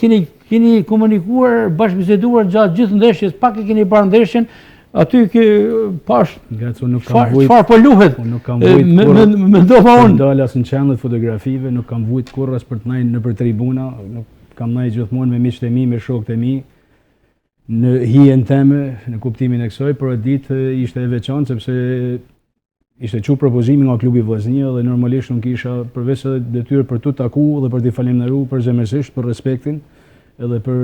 keni komunikuar, bashkëbiseduar gjatë gjithë ndeshjes, pak e keni parë ndeshjen, aty që pash çfarë po luhet. Mendova unë. Dal as në qendër fotografive, nuk kam vujt kurrë as për të ndajë nëpër tribuna, nuk kam ndajë gjithmonë me miqtë e mi, me shokët e mi, në hijen time, në kuptimin e kësaj, por atë ditë ishte e veçantë sepse ishte çu propozimi nga klubi Vllaznia dhe normalisht nuk kisha përveç se detyrë për tu taku dhe për t'i falenderuar përzemërsisht për respektin edhe për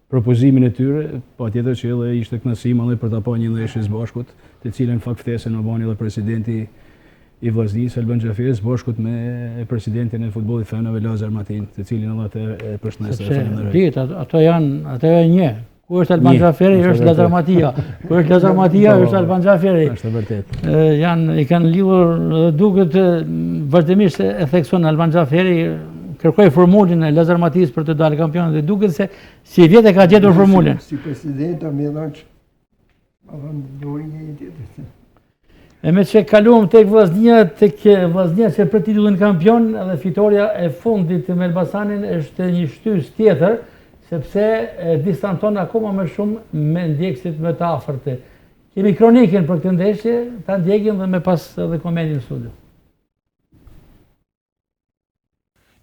propozimin e tyre, patjetër që edhe ishte kënaqësi edhe për ta parë një ndeshje së bashkut, të cilën fakt ftesën e bani edhe presidenti i Vllaznisë Alban Xhaferi së bashkut me presidentin e futbollit femnave Lazar Matin, të cilin edhe atë e përshëndes dhe falenderoj. Ato janë një. Ku është Alban Xhaferi, është Lazar Matia. Ku është Lazar Matia, është Alban Xhaferi. Është vërtet. I kanë lidhur, duket vazhdimisht e thekson Alban Xhaferi, kërkoi formulën e Lazar Matis për të dalë kampion dhe duket se si vjet e ka gjetur formulën. Si president a Millanç, dori një tjetër. E me që kaluam tek Vllaznia që për titullin kampion dhe fitoria e fundit me Elbasanin është një shtys tjetër, sepse distanton akoma më shumë me ndjekësit më të afërtë. Kemi kronikën për këtë ndeshje, ta ndjekim dhe me pas edhe komentin në studio.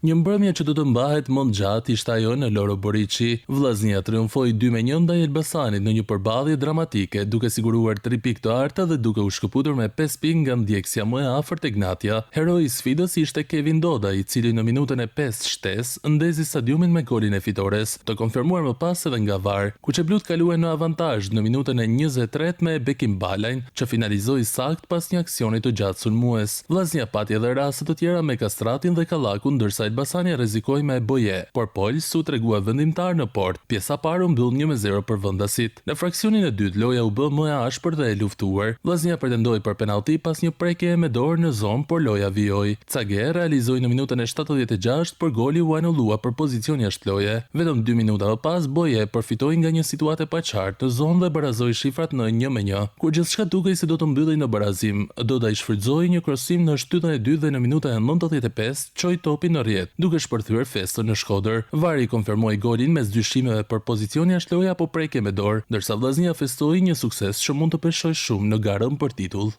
Një mbrëmje që do të mbahet më gjatë ishte ajo në Loro Buriçi. Vllaznia triumfoi 2-1 ndaj Elbasanit në një përballje dramatike, duke siguruar 3 pikë të arta dhe duke u shkëputur me 5 pikë nga ndjekësja më e afërt e Gnatja. Heroi i sfidës ishte Kevin Doda, i cili në minutën e 5 shtesë ndezi stadiumin me golin e fitores, të konfirmuar më pas edhe nga VAR. Kuçeblut kaluan në avantazh në minutën e 23 me Bekim Balajn, që finalizoi sakt pas një aksioni të gjatë sulmues. Vllaznia pati edhe raste të tjera me Kastratin dhe Kallakun, ndërsa Elbasania rrezikoi me Boje, por Pols u tregua vendimtar në port. Pjesa parë u mbyll 1-0 për vendasit. Në fraksionin e dytë loja u bë më e ashpër dhe e luftuar. Vllaznia pretendoi për penallti pas një prekje me dorë në zonë, por loja vijoi. Cage realizoi në minutën e 76, por goli u anullua për pozicion jashtë loje. Vetëm 2 minuta më pas Boje përfitoi nga një situatë e paqartë në zonë dhe barazoi shifrat në 1-1. Kur gjithçka dukej se do të mbyllej në barazim, Doda i shfrytëzoi një krosim në shtytën e dytë dhe në minutën e 95 çoi topin në rrjet, duke shpërthyer festën në Shkodër. Vari konfirmoi golin mes dyshimeve për pozicion jashtë loje apo prekje me dorë, ndërsa Vllaznia festoi një sukses që mund të peshojë shumë në garën për titull.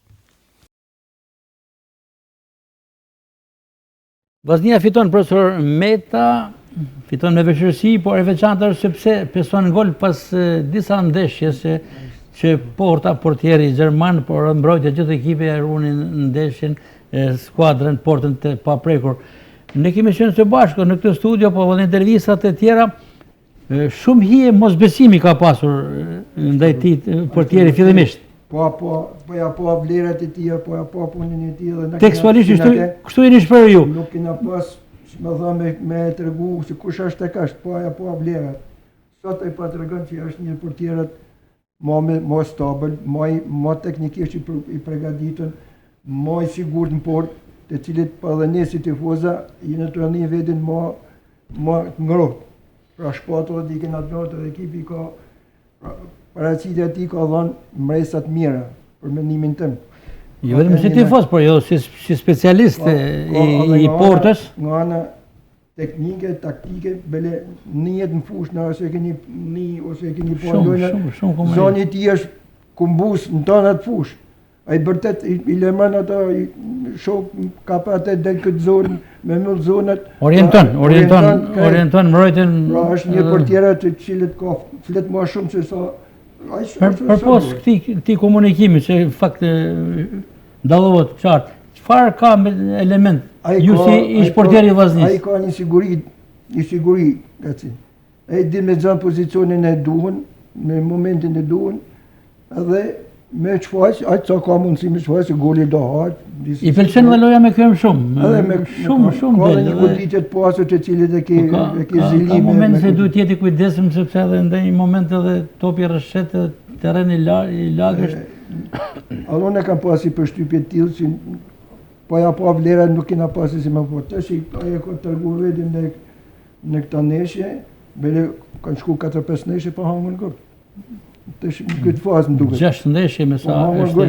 Vllaznia fiton profesor Meta, fiton me vështirësi, por e veçantë është sepse peson gol pas disa ndeshjes që porta portieri gjerman, por mbrojtja gjithë ekipi e runin ndeshjen skuadrën portën të paprekur. Ne kemi qenë së bashku në këtë studio, po edhe intervistat e tjera, shumë hije mosbesimi ka pasur ndaj tij portieri fillimisht. Po ja po vlerat e tij, po ja po punën e tij dhe tekstualisht kështu jeni shprehur ju. Nuk kena pas, më thonë me tregu se kush është tek është, po ja po vlerat. Sot ai po tregon që është një portier më stabil, më teknikisht i përgatitur, më i sigurt në port, të cilët pa dhe ne si tifoza jeni të rënë veten më ngrohtë. Pra shpatullat i kena të nortë dhe ekipi ka paraqitja e tij ka dhënë mresat mira për mendimin tim. Jo vetëm si tifoz, por jo si specialist i portës. Nga ana teknike, taktike, bele njët në fush në ose keni ose keni po lojnë. Zoni i tij është kumbus në tonat fush. Ai vërtet i lëmën ato shok ka pa atë del këtë zonë me mëll zonat. Orienton mbrojtjen. Pra është një portier të cilët ka flet më shumë se sa përpos këtij komunikimi që në fakt dallohet qartë. Çfarë ka element ju si ish portier i Vllaznisë? Ai ka një siguri, gaci. Ai di me zon pozicionin e duhur, në momentin e duhur, edhe me çfarë, ai ka mundësi me çfarë goli do hart. I pëlqen dhe loja me këmbë shumë. Edhe me shumë ka një goditje të pasur të cilët e ke zilime. Ka momente se duhet jeti kujdesshëm sepse edhe në një moment edhe topi rrëshet terreni i lagësht. Allon e kam pasi përshtypje të tillë që po ja po vlera nuk kena pasi si më po. Tash ai ka treguar vetëm në këtë ndeshje, bile kanë shku 4-5 ndeshje pa hangur gol. Tash në këtë fazë më duket. 6 ndeshje me sa është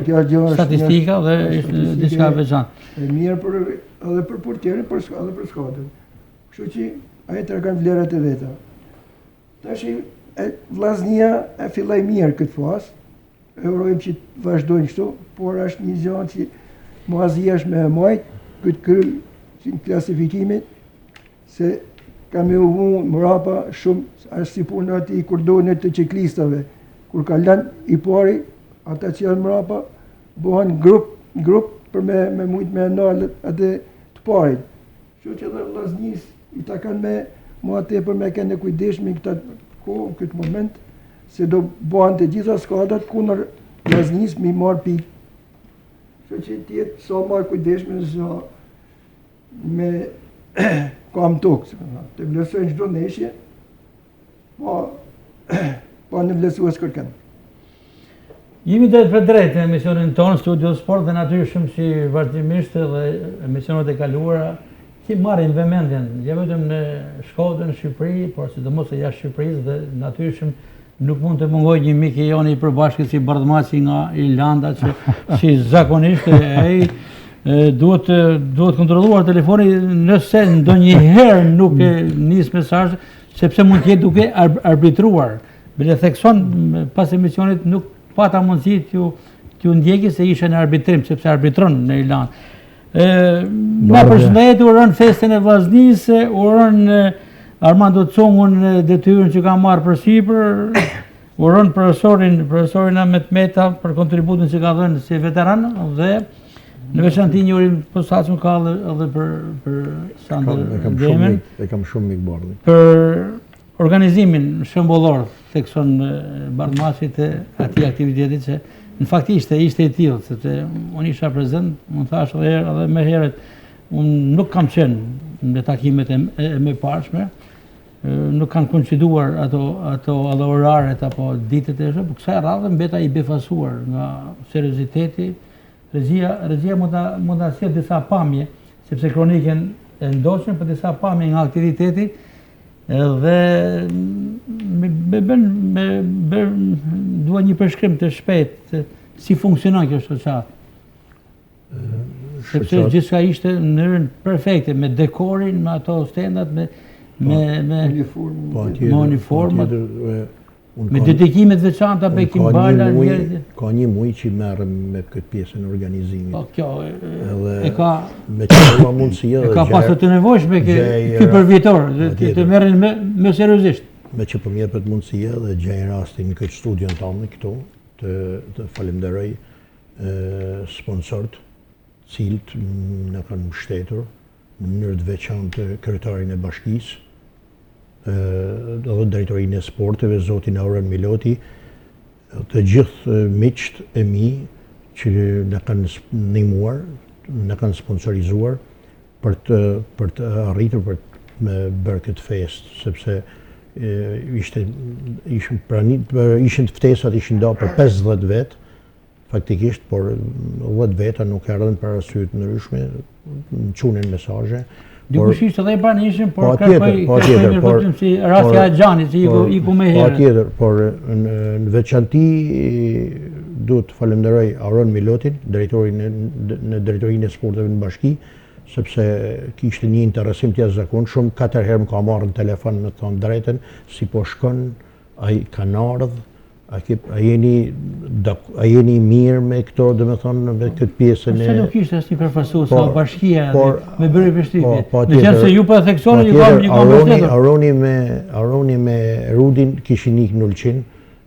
statistika dhe është diçka e veçantë. E mirë edhe për portierin, por edhe për skuadrën. Kështu që ai tregon vlerat e veta. Tash Vllaznia e filloi mirë këtë fazë. Urojmë që të vazhdojnë kështu, por është një gjë që Muazia është me majt këtë kryll si në klasifikimit, se kam e uvu mrapa shumë, është si punë ati i kordonit të qiklistave. Kur ka lënë i pari, ata që janë mrapa, bëhen grup për me mujtë me nalët atë të parit. Që që dhe Vllaznis i ta kanë me mua tepër me kene kujdeshmi në këtë moment, se do bëhen të gjitha skadat kundër Vllaznis mi marë pikë. Që që tjetë sa marë kujdeshme sa me kam tokë, të vlerësojnë çdo ndeshje, po në vlerësues kërkën. Jemi drejt për drejt në emisionin tonë, Studio Sport, dhe natyrisht si vazhdimisht dhe emisionet e kaluara, që marrin vëmendjen, jo vetëm në Shkodër, në Shqipëri, por sidomos jashtë Shqipërisë dhe natyrisht nuk mund të mungoj një mik i joni i përbashkët si Bardhmaci nga Irlanda, që zakonisht ai duhet kontrolluar telefoni nëse ndonjëherë nuk nis mesazh, sepse mund të jetë duke arbitruar. Bile thekson pas emisionit nuk pata mundësi t'ju ndjeki se ishe në arbitrim, sepse arbitron në Irlandë. Na përshëndet, urojnë festën e Vllaznisë, urojnë Armando Congun detyrën që ka marrë për sipër, urojnë profesorin Ahmet Meta për kontributin që ka dhënë si veteran dhe në veçanti një urim posaçëm ka edhe për Sander Demen. E kam shumë mik bardhi. Për organizimin shembullor thekson Bardhmasit e atij aktivitetit që në fakt ishte i tillë, sepse unë isha prezent, më thash edhe më herët, unë nuk kam qenë në takimet e më parshme, nuk kanë koinciduar ato oraret apo ditët e por kësaj radhe mbeta i befasuar nga serioziteti. Regjia mund ta sjellë disa pamje, sepse kronikën e ndoshën për disa pamje nga aktiviteti dhe dua një përshkrim të shpejt si funksionon kjo shoqat. Sepse gjithçka ishte në mënyrë perfekte, me dekorin, me ato stendat, me uniformat, me dedikimet veçanta Bekim Bala. Ka një muj që merrem me këtë pjesën e organizimit. Po kjo e ka me çfarë mundësia e ka pasur të nevojshme ky përvjetor, të merren më seriozisht. Me që përmjet për të mundësia dhe gjej rastin në këtë studion tonë këtu, të falenderoj sponsorët, cilët në kanë mbështetur në mënyrë të veçantë kryetarin e bashkisë, dhe drejtorinë e sporteve, zotin Auron Miloti, të gjithë miqt e mi që në kanë ndihmuar, në kanë sponsorizuar për të arritur për të bërë këtë fest, sepse ishin të ftesat ishin da për 50 vetë, faktikisht, por 10 veta nuk erdhen për arsye të ndryshme, në qunin mesazhe. Dikush ishte edhe i pranishëm, por kërkoj mirëkuptim si Rafja Xhani, që iku më herët. Patjetër, por në veçanti duhet të falenderoj Auron Milotin, në drejtorinë e sporteve në bashki, sepse kishte një interesim të jashtëzakonshëm, 4 herë më ka marrë në telefon me thonë drejten, si po shkon, ai kanë ardhur, a jeni mirë me këto, dhe me thonë, me këtë pjesën e... Se nuk ishte asnjë përfaqësues sa bashkia me bërë vështirësi. Me qenë se ju për theksoni, ju kam tjetër. Aroni me Rudin kishin ikë në Ulqin,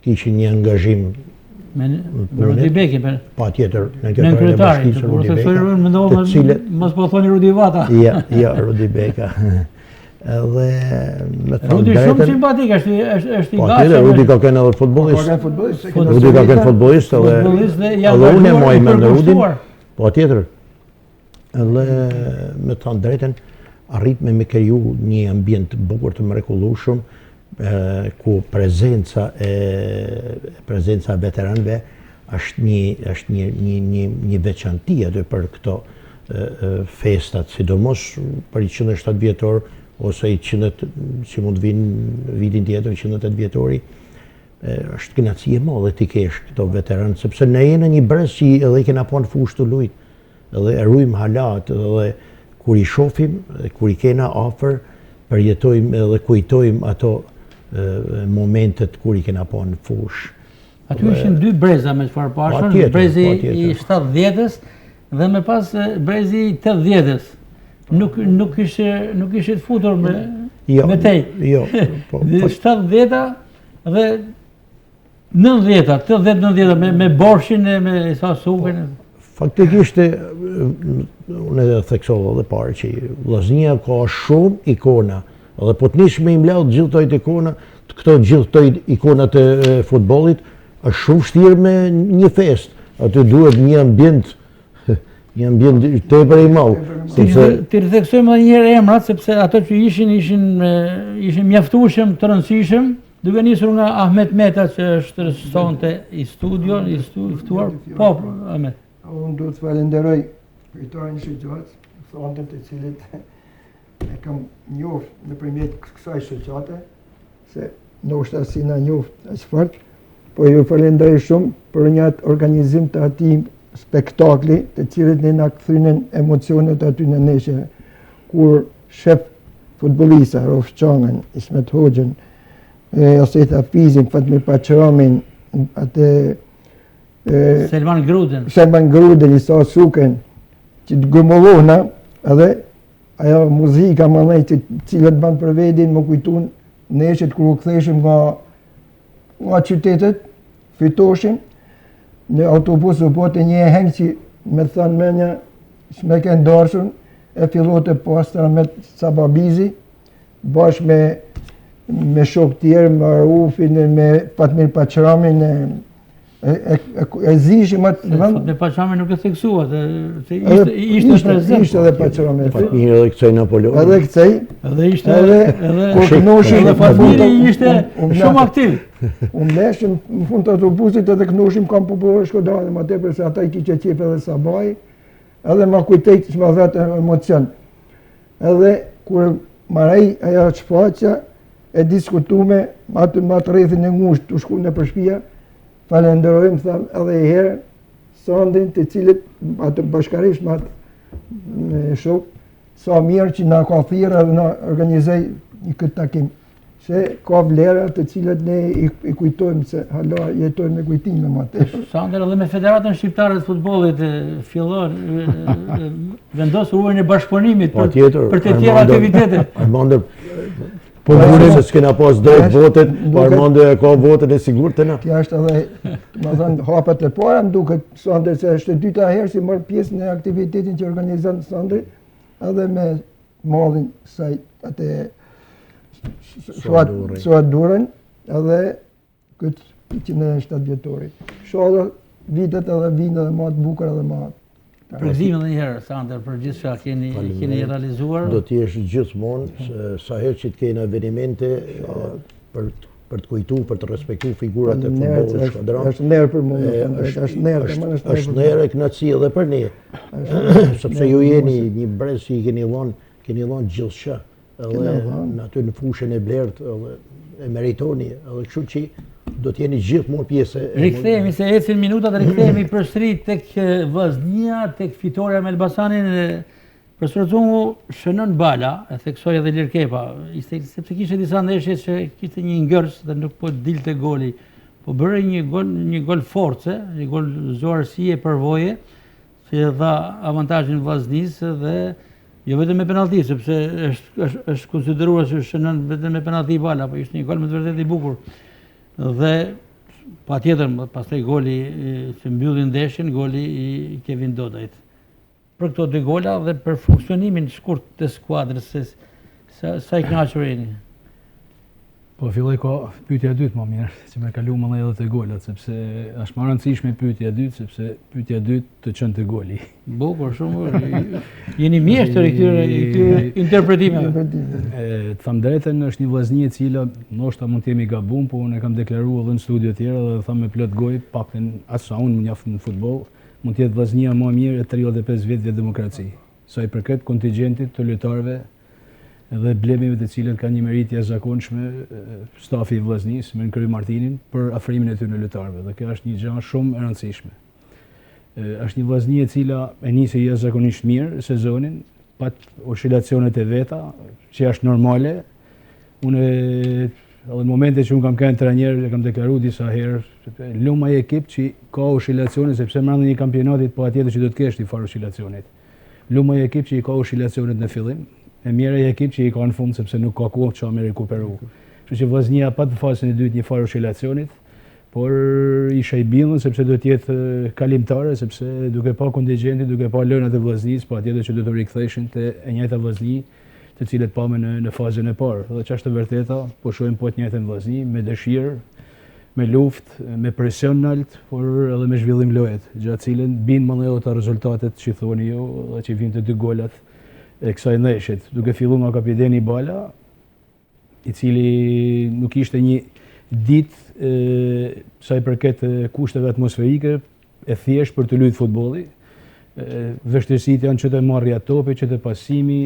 kishin një angazhim me Rudi Bekin, pa tjetër, në kryetarin, të mos po thoni Rudi Vata. Ja, Rudi Beka. Edhe me thonë Rudi shumë simpatik, është i gashëm. Rudi ka kënë edhe futbolist. Rudi ka kënë futbolist, edhe unë e moj me në Rudin. Po tjetër. Edhe me thonë drejten, arrit me kriju një ambient bukur të mrekullueshëm, ku prezenca e veteranëve është një veçanti aty për këto festat, sidomos për i 107 vjetor, ose i 100 që mund të vinë vitin tjetër, 108 vjetori, është kënaqësi e madhe t'i kesh këto veteranë, sepse ne jemi një brez që edhe i kena pa në fushë të lujt, edhe e rujmë halat, edhe kur i shohim, kur i kena afër, përjetojmë edhe kujtojmë ato momentet kur i kena pa në fushë. Aty ishin 2 breza me çfarë pashën, brezi i 70-s dhe me pas brezi i 80-s. Nuk ishte futur me tej. Jo. 70-a dhe 90-a, 80-90-a me borshin e me sa sukën. Faktikisht, unë edhe theksova dhe parë që Vllaznia ka shumë ikona, dhe po të nish me imlau të gjithë tojt ikona, këto gjithë tojt ikonat e futbollit, është shumë vështirë me një fest. Aty duhet një ambient tepër i madh. Ti rtheksojmë edhe një herë emrat, sepse ato që ishin mjaftueshëm, të rëndësishëm, duke nisur nga Ahmet Meta, që është sonte i studio, i ftuar. Po, Ahmet. Unë duhet të falenderoj kryetarin e shoqatës, frontën të cilit e kam njoft nëpërmjet kësaj shoqate, se ndoshta si na njoft aq fort, po ju falenderoj shumë për një organizim të atij spektakli, të cilët ne na kthynin emocionet aty në neshe, kur shef futbollista Rof Çangën, Ismet Hoxhën, Osej Hafizin, Fatmir Paqramin, atë Selman Gruden, Isa Sukën, që të gëmollohna, edhe ajo muzika më dhej cilët ban për vedin më kujtun neshet kur u ktheshim nga qytetet, fitoshim, në autobus u bote një heng që me thënë menja shme kënë dorshun, e fillot e pastra me Sababizi, bash me shok tjerë, me Arufin, me Fatmir Paqramin, e zishim atë... Fatmir Paqramin nuk e theksuat, ishte prezent. Ishte edhe Paqramin. Fatmir edhe këcej Napoleon. Edhe këcej. Edhe ishte... Edhe Fatmiri ishte shumë aktiv. Unë leshim në fund të autobusit edhe kënushim kam përbërë Shkodra dhe ma tepër se ata i kiqe qip edhe sabaj, edhe ma kujtejt që ma dhëtë emocion. Edhe kur marej aja qfaqja e diskutume atë rrethin e ngusht të shku në përshpia, falenderojmë, tham, edhe i herë, sondin të cilët atë bashkarisht me atë shok, sa mirë që na ka thirë edhe na organizej një këtë takim. Se ka vlera të cilat ne i kujtojmë se hala jetojmë me kujtime më atë. Sander, edhe me Federatën Shqiptare të Futbollit fillon vendos ruajnë e bashkëpunimit për të tjera aktivitete. Armando, Po se s'kena pas drejt votet, Armando e ka votet e sigurt të na. Kjo është edhe, më thënë, hapet e para, më duket Sondri se është e dyta herë si marrë pjesë në aktivitetin që organizon Sondri, edhe me mallin saj atë Suat Durën, edhe këtë 107 vjetori. Shohë vitet edhe vinë edhe ma të bukur edhe ma Përgëzime dhe njëherë, Sander, për gjithë që keni realizuar. Do t'jesh gjithmonë, sa herë që t'kejnë evenimente për të kujtu, për të respektu figurat e futbollit shkodran. Është nerë për mu, është nerë e knaci edhe për ne. Sepse ju jeni një brez që i keni dhënë gjithçka. Edhe në aty në fushën e blert, e meritoni, edhe kështu që do t'jeni gjithmonë pjesë. Rikthehemi se ecin minutat, rikthehemi përsëri tek Vllaznia, tek fitoria me Elbasanin. Profesor Xungu shënon bala, e theksoi edhe Lirkepa, sepse kishte disa ndeshje që kishte një ngërs dhe nuk po dilte goli. Po bëre një gol force, një gol zoarësie, përvoje, që dha avantazhin Vllaznisë dhe jo vetëm me penallti, sepse është konsideruar se shënon vetëm me penallti bala, po ishte një gol me të vërtetë i bukur. Dhe patjetër pastaj goli që mbylli ndeshjen, goli i Kevin Dodajt. Për këto dy gola dhe për funksionimin shkurt të skuadrës, sa i kënaqur jeni? Po filloj ka pyetja e dytë më mirë, që më kalu më edhe te golat, sepse është më rëndësishme pyetja e dytë, sepse pyetja e dytë të çon te goli. Bukur, shumë. Jeni mjeshtër i këtyre interpretimeve. Të them drejtën, është një vllaznie e cila ndoshta mund të jemi gabum, po unë kam deklaruar edhe në studio të tjera dhe them me plot gojë, paktën as sa unë më njeh në futboll, mund të jetë vllaznia më e mirë e 35 vjetëve demokraci. Sa i përket kontingjentit të lojtarëve dhe blemive të cilët kanë një meritje jashtëzakonshme stafi i Vllaznisë me Kry Martinin për afrimin e tyre në lojtarëve dhe kjo është një gjë shumë e rëndësishme. Është një vllaznie e cila e nisi jashtëzakonisht mirë sezonin, pat oscilacionet e veta, që është normale. Unë edhe në momente që unë kam qenë trajner, e kam deklaruar disa herë, luma e ekip që ka oscilacione sepse brenda një kampionatit po atjetër që do të kesh një farë oscilacionit. Luma e ekip që i ka oscilacionet në fillim, e mira e ekip që i ka në fund sepse nuk ka kohë që me rekuperu. Kështu që Vllaznia pa të fasën e dytë një farë oscilacionit, por isha i bindur sepse do të jetë kalimtare, sepse duke pa kontingjenti, duke pa lënat e Vllaznisë, po atjetër që do të riktheheshin te e njëjta Vllazni, të cilët pamë në fazën e parë. Dhe ç'është e vërteta, po shohim po të njëjtën Vllazni me dëshirë, me luftë, me presion lart, por edhe me zhvillim lojet, gjatë cilën bin më edhe të rezultatet që thoni ju, dhe që vijnë të dy golat e kësaj ndeshjet, duke filluar nga kapiteni Bala, i cili nuk ishte një ditë sa i përket kushteve atmosferike e thjesht për të luajtur futbolli. Vështirësitë janë që të marrja topi, që të pasimi,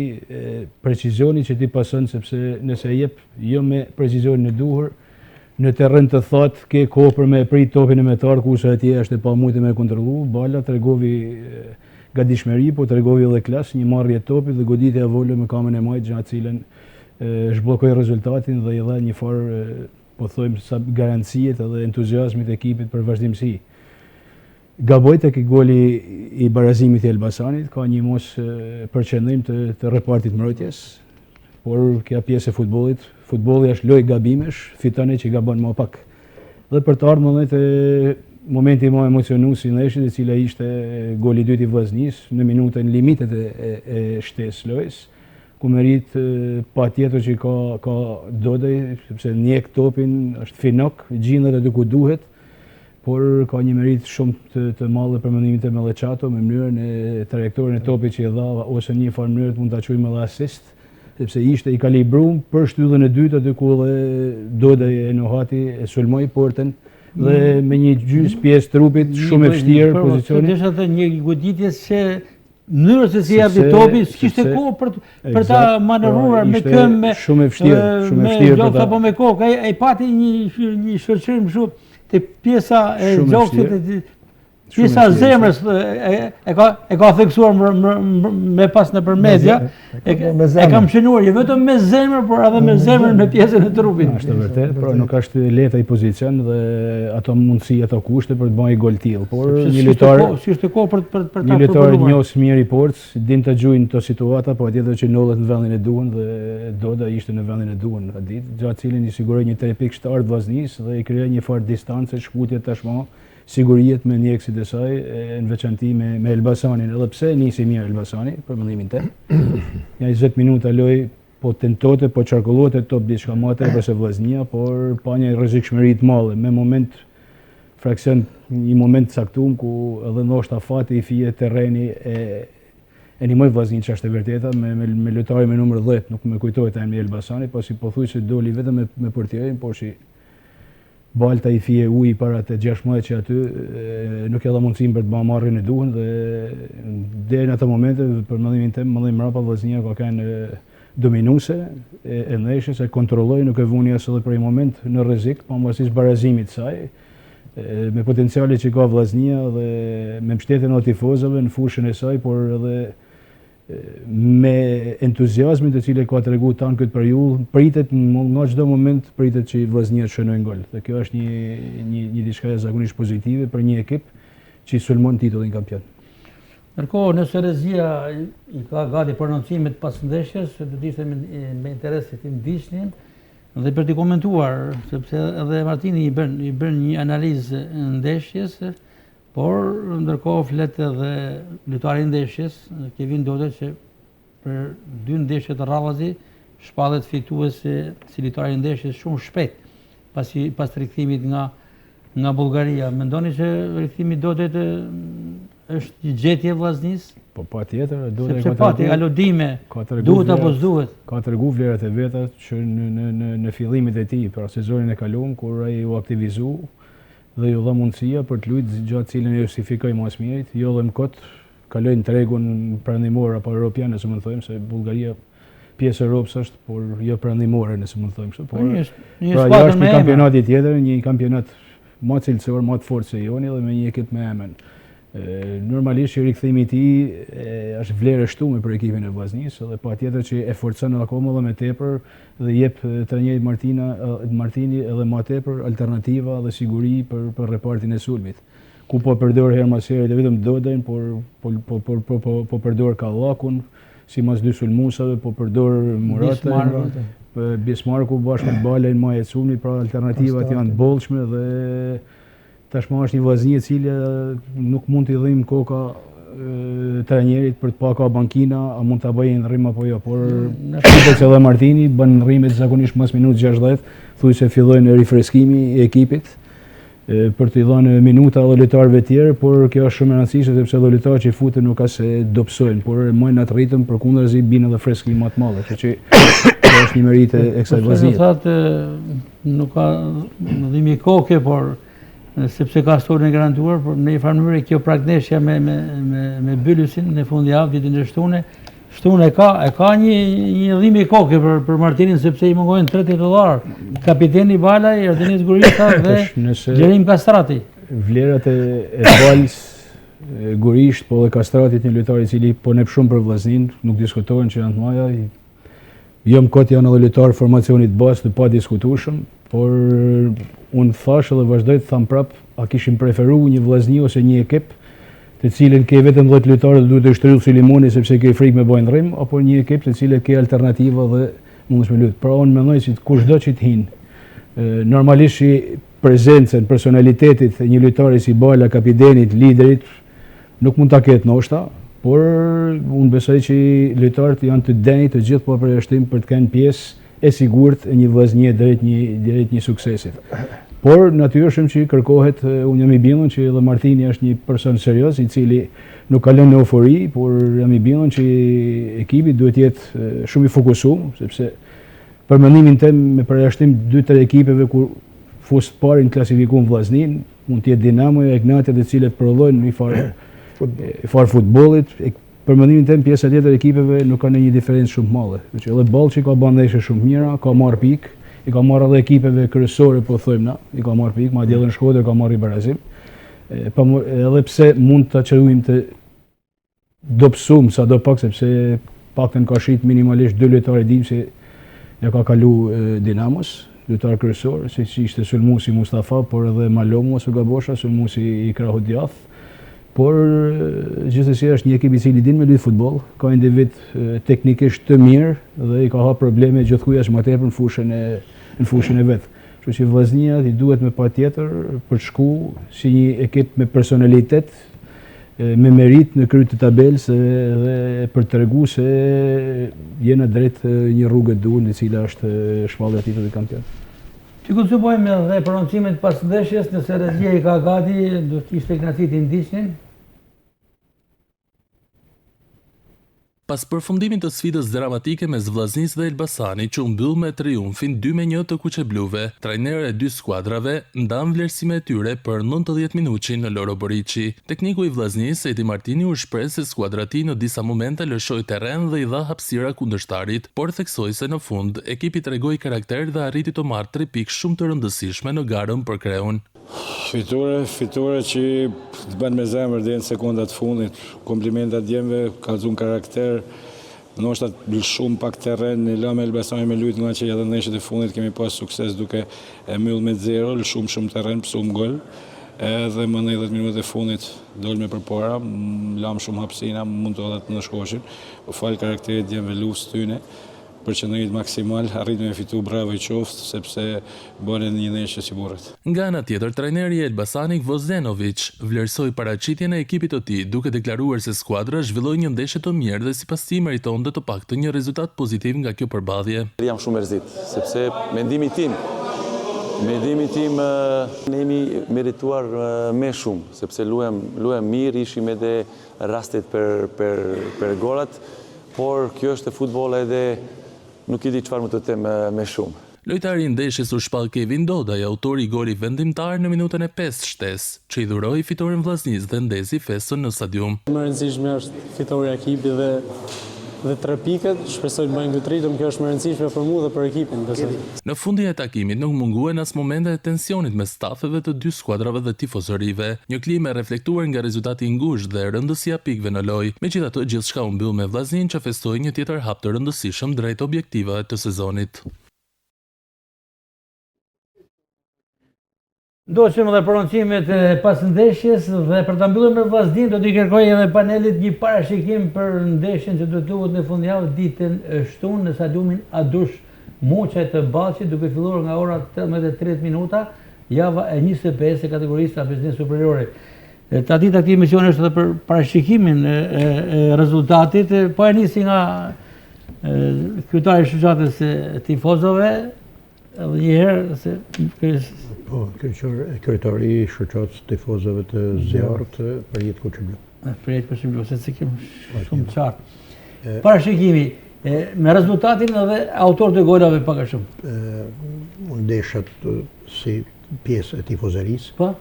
precizioni që ti pason, sepse nëse jep jo me precizionin e duhur, në terren të thatë ke kohë për me prit topin e metar, kurse atje është e pamujtë me kontrollu. Bala tregovi gatishmëri, po tregovi edhe klasë, një marrje topi dhe goditja e volë me kamën e majtë, gjatë cilën zhbllokoi rezultatin dhe i dha një farë, po thojmë, sa garanciet edhe entuziazmit e ekipit për vazhdimsi. Gaboj tek goli i barazimit të Elbasanit, ka një mos përqendrim të repartit mbrojtjes, por kjo pjesë e futbollit, futbolli është lojë gabimesh, fiton ai që gabon më pak. Dhe për të ardhmen të momenti më emocionues i ndeshjes, e cila ishte goli i dytë i Vllaznisë në minutën limitet e shtesë lojës, ku merit patjetër që ka Dodaj, sepse njeh topin, është finok, gjindet aty ku duhet, por ka një merit shumë të madhe për mendimin e Melleçato me mënyrën e trajektorin e topit që i dha, ose një farë mënyrë mund ta quajmë edhe asist, sepse ishte i kalibruar për shtyllën e dytë aty ku Dodaj e Nohati e sulmoi portën dhe me një gjys pjesë trupit shumë e vështirë pozicioni. Është atë një goditje që mënyrë se si erdhi topi, s'kishte kohë për ta manevruar me këmbë, shumë e vështirë për ta. Apo me kokë, ai pati një shoqërim shumë te pjesa e gjoksit. Pjesa zemrës e ka theksuar me pas në për media, e kam shënuar jo vetëm me zemrë, por edhe me zemrën në pjesën e trupit. Është vërtet, por nuk është lehtë ai pozicion dhe ato mundësi, ato kushte për të bëjë gol tillë, por një lojtar njeh mirë i ports, din të gjujnë këto situata, po atjetër që nollet në vendin e duhur dhe Doda ishte në vendin e duhur atë ditë, gjatë cilin i siguroi një 3 pikë shtar Vllaznisë dhe i krijoi një farë distance, shkputje tashmë siguriet me mjekësit e saj, në veçanti me Elbasanin, edhe pse nisi mirë Elbasani, për mendimin tim. Ja 20 minuta loj, po tentote, po qarkullote top diçka më tepër se Vllaznia, por pa një rrezikshmëri të madhe, me një moment caktuar ku edhe ndoshta fati i fije terreni e nimoj Vllaznin që është e vërteta me lojtarin me numër 10, nuk më kujtohet emri Elbasani, po si pothuajse doli vetëm me portierin, por si balta i fije uji para të 16 që aty nuk e dha mundësim për të bërë marrjen e duhur dhe deri në atë momente për mendimin tim më mbrapa Vllaznia ka qenë dominuese e ndeshjes, e kontrolloi, nuk e vuni as edhe për një moment në rrezik, pavarësisht barazimit të saj, me potencialet që ka Vllaznia dhe me mbështetjen e tifozëve në fushën e saj, por edhe me entuziazmin të cilën ka treguar tan këtë periudhë, pritet në çdo moment pritet që Vllaznia të shënojë gol. Dhe kjo është një diçka jashtëzakonisht pozitive për një ekip që sulmon titullin kampion. Ndërkohë, nëse Rezia i ka gati prononcimet pas ndeshjes, do të ishte me interes të ndiqnin dhe për të komentuar, sepse edhe Martini i bën një analizë ndeshjes, por ndërkohë flet edhe lojtari i ndeshjes, Kevin Doda, që për 2 ndeshje të radhazi shpallet fituese si lojtari i ndeshjes shumë shpejt pas rikthimit nga Bullgaria. Mendoni që rikthimi i Dodait është një gjetje e Vllaznisë? Po patjetër, Doda sepse pati aludime, duhet apo s'duhet. Ka treguar vlerat e veta që në fillimet e tij për sezonin e kaluar kur ai u aktivizu dhe ju dha mundësia për të luajtur gjatë cilën e justifikoi më së miri, jo dhe më kot kaloi në tregun perëndimor apo europian, nëse mund të thojmë, se Bullgaria pjesë e Europës është, por jo perëndimore, nëse mund të thojmë kështu. Por pra jashtë një kampionati tjetër, një kampionat më cilësor, më të fortë se joni dhe me një ekip me emën. Normalisht që rikthimi i tij është vlerë e shtuar për ekipin e Vllaznisë dhe patjetër që e forcon akoma edhe më tepër dhe jep trajnerit Martini edhe më tepër alternativa dhe siguri për repartin e sulmit. Ku po përdor herë mas herë vetëm Dodajn, po përdor Kallakun, simas 2 sulmuesave, po përdor Muratin, Bismarku bashkë me Balajn, Majet Sulmit, pra alternativat janë të bollshme dhe tashmë është një Vllaznia e cila nuk mund t'i dhim koka trajnerit për të pa ka bankina, a mund ta bëjë ndrrim apo jo, por pritet që edhe Martini bën ndrrime zakonisht mas minutë 60, thuaj se fillojnë rifreskimi i ekipit për t'i dhënë minuta edhe lojtarëve të tjerë, por kjo është shumë e rëndësishme sepse edhe lojtarët që futen nuk ka se dobësojnë, por mojnë atë ritëm, përkundazi bin edhe freskëri më të madh, kështu që kjo është një meritë e kësaj Vllaznie. Thotë nuk ka dhimi koke, por sepse ka storin e garantuar, por në një farë mënyrë kjo prakndeshja me Bylusin në fundjavë ditën e Shtune ka një dhimi koke për Martinin, sepse i mungojnë $30, kapiteni Balaj, Erdenis Gurita dhe Gjerim Kastrati. Vlerat e Balës, Gurisht, po dhe Kastratit, një lojtar i cili po nep shumë për Vllaznin, nuk diskutohen që janë të maja, jo më kot janë edhe lojtarë formacionit bazë të pa diskutueshëm, por unë thash edhe vazhdoj të tham prap, a kishim preferu një Vllazni ose një ekip të cilën ke vetëm 10 lojtarë dhe duhet të shtrydh si limoni sepse ke frikë me bojë ndrrim, apo një ekip të cilën ke alternativa dhe mundesh me lutë. Pra unë mendoj se kushdo që të hinë, normalisht prezencën, personalitetit e një lojtari si Bala, kapitenit, liderit, nuk mund ta ketë ndoshta, por unë besoj që lojtarët janë të denjë të gjithë pa përjashtim për të qenë pjesë e sigurt e një Vllaznie drejt një suksesit. Por natyrshëm që kërkohet, unë jam i bindur që edhe Martini është një person serioz i cili nuk ka lënë në eufori, por jam i bindur që ekipi duhet jetë shumë i fokusuar, sepse për mendimin tim me përjashtim 2-3 ekipeve kur fust parë në klasifikuar Vllaznin, mund të jetë Dinamo e Egnatia, të cilët prodhojnë një farë futbollit. Për mendimin tim pjesa tjetër e ekipeve nuk kanë një diferencë shumë të madhe. Që edhe Ballçi ka bën ndeshje shumë mira, ka marrë pikë, i ka marrë edhe ekipeve kryesore, po thojmë na, i ka marrë pikë, madje edhe në Shkodër ka marrë barazim. Edhe pse mund të qëruim të dopsum sa do pak, sepse paktën ka shit minimalisht 2 lojtarë dim se ja ka kalu Dinamos, lojtar kryesor, si ishte sulmuesi Mustafa, por edhe Malomu ose Gabosha, sulmuesi i Krahut Djath. Por gjithsesi është një ekip i cili din me luajtë futboll, ka individ teknikisht të mirë dhe i ka hap probleme gjithkuj as më tepër në fushën e vet. Kështu që Vllaznia i duhet me patjetër për të shku si një ekip me personalitet, me merit në krye të tabelës dhe për t'tregu se jena drejt një rrugë duhur e cila është shpallja e titullit kampion. Që ku të bëjmë dhe prononcimet pas ndeshjes, nëse Rezia i ka gati, do të ishte kënaqësi të ndiqnin. Pas përfundimit të sfidës dramatike mes Vllaznisë dhe Elbasani, që u mbyll me triumfin 2-1 të kuqebluve, trajnerët e dy skuadrave ndan vlerësime e tyre për 90 minutë në Loro Boriçi. Tekniku i Vllaznisë, Edi Martini, u shpreh se skuadra e tij në disa momente lëshoi terren dhe i dha hapësira kundërshtarit, por theksoi se në fund ekipi tregoi karakter dhe arriti të marrë 3 pikë shumë të rëndësishme në garën për Kreun. Fitore që të bën me zemër deri në sekondat fundit, komplimentat djemve, kallzon karakter, ndoshta shumë pak terren, lëmë Elbasani me lut nga që edhe ndeshjet e fundit kemi pas sukses duke e mbyll me 0, shumë terren, psuam gol. Edhe më 90 minutat e fundit dolme përpara, lam shumë hapësina, mund të edhe të ndëshkoshin. U fal karakterit djemve luftë tyne. Për qëndrimit maksimal, arritme e fitu bravo i qoftë, sepse bënë një ndeshje si burrët. Nga ana tjetër, trajneri i Elbasanit Gvozdenović vlerësoi paraqitjen e ekipit të tij, duke deklaruar se skuadra zhvilloi një ndeshje të mirë dhe sipas tij meritonte të paktën një rezultat pozitiv nga kjo përballje. Jam shumë mërzit, sepse mendimi tim ne jemi merituar me shumë, sepse luajm mirë, ishim edhe rastet për golat, por kjo është e futboll edhe nuk i di çfarë më të them me shumë. Lojtari i ndeshjes u shpall Kevin Dodaj, autori i golit vendimtar në minutën e 5 shtesë, që i dhuroi fitoren Vllaznisë dhe ndezi festën në stadium. Më e rëndësishme është fitoria e ekipit dhe 3 pikët, shpresoj të bëjnë këtë ritëm, kjo është më e rëndësishme për mua dhe për ekipin. Në fundin e takimit nuk munguan as momente e tensionit mes stafeve të dy skuadrave dhe tifozërive, një klimë e reflektuar nga rezultati i ngushtë dhe rëndësia pikëve në lojë. Megjithatë, gjithçka u mbyll me Vllaznin që festoi një tjetër hap të rëndësishëm drejt objektivave të sezonit. Ndoqëm dhe prononcimet pas ndeshjes dhe për ta mbyllur me Vllaznin do t'i kërkoj edhe panelit një parashikim për ndeshjen që do të luhet në fundjavë ditën shtunë në stadiumin Adush Muçaj të Ballçit, duke filluar nga ora 13:30 minuta, java e 25 e kategorisë ABCD superiore. Tradita e këtij misioni është edhe për parashikimin e rezultatit, po e nisi nga kryetari i shoqatës tifozove, edhe një herë se kryetari i shoqatës tifozëve të Zjarrit për jetë Kuçeblu. Për jetë Kuçeblu, se kemë shumë qartë. Parashikimi, me rezultatin edhe autor të golave pak a shumë. Unë deshat si pjesë e tifozërisë,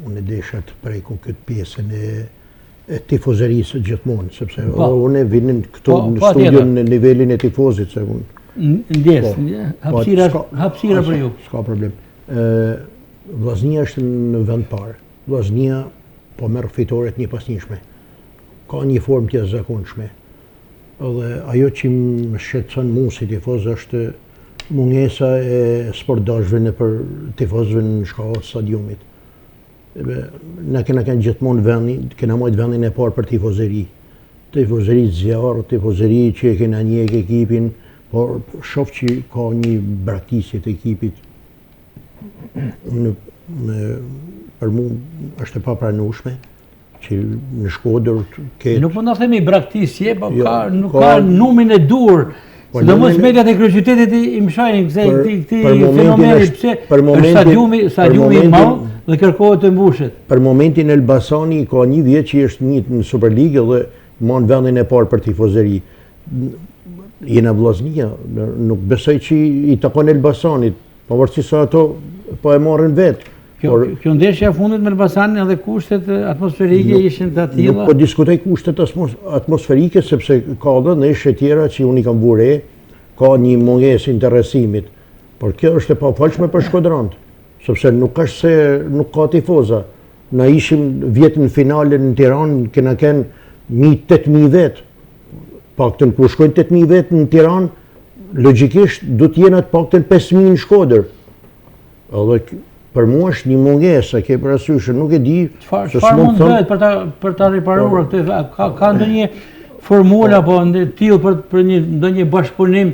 unë deshat preku këtë pjesën e tifozërisë gjithmonë, sepse unë vinin këtu në studion në nivelin e tifozit, se unë ndjes, hapësira për ju. S'ka problem. Vllaznia është në vend parë. Vllaznia po merr fitoret një pas njëshme. Ka një formë të jashtëzakonshme. Dhe ajo që më shqetëson mua si tifoz është mungesa e sportdashëve nëpër tifozëve në shkallë stadiumit. Na kena gjithmonë vendin e parë për tifozëri. Tifozëri zjarr, tifozëri që e kena njeh ekipin, por shoh që ka një braktisje të ekipit. Për mua është e papranueshme që në Shkodër ketë... Nuk mund ta themi braktisje, po nuk ka numin e dur. Sidomos mediat e kryeqytetit i mshajnë këtij fenomeni, pse është stadiumi i madh dhe kërkohet të mbushet. Për momentin Elbasani ka një vjet që është një në Superligë dhe mon vendin e parë për tifozëri. Jena Vllaznia, nuk besoj që i takon Elbasanit, pavarësisht se ato po e marrin vetë. Kjo ndeshja e fundit me Elbasanin edhe kushtet atmosferike ishin të tilla. Nuk po diskutoj kushtet atmosferike, sepse ka edhe ndeshje tjera që unë i kam vure, ka një mungesë interesimit. Por kjo është e pafalshme për Shkodran, sepse nuk është se nuk ka tifoza. na ishim vjetën finale në Tiranë, kena kenë 8.000 vetë. Paktën kur shkojnë 8.000 vetë në Tiranë, logjikisht do të jenë atë paktën 5.000 në Shkodër. Edhe për mua është një mungesë, ke parasysh, nuk e di. Çfarë mund bëhet për ta riparuar këtë? Ka ndonjë formulë apo tillë për ndonjë bashkëpunim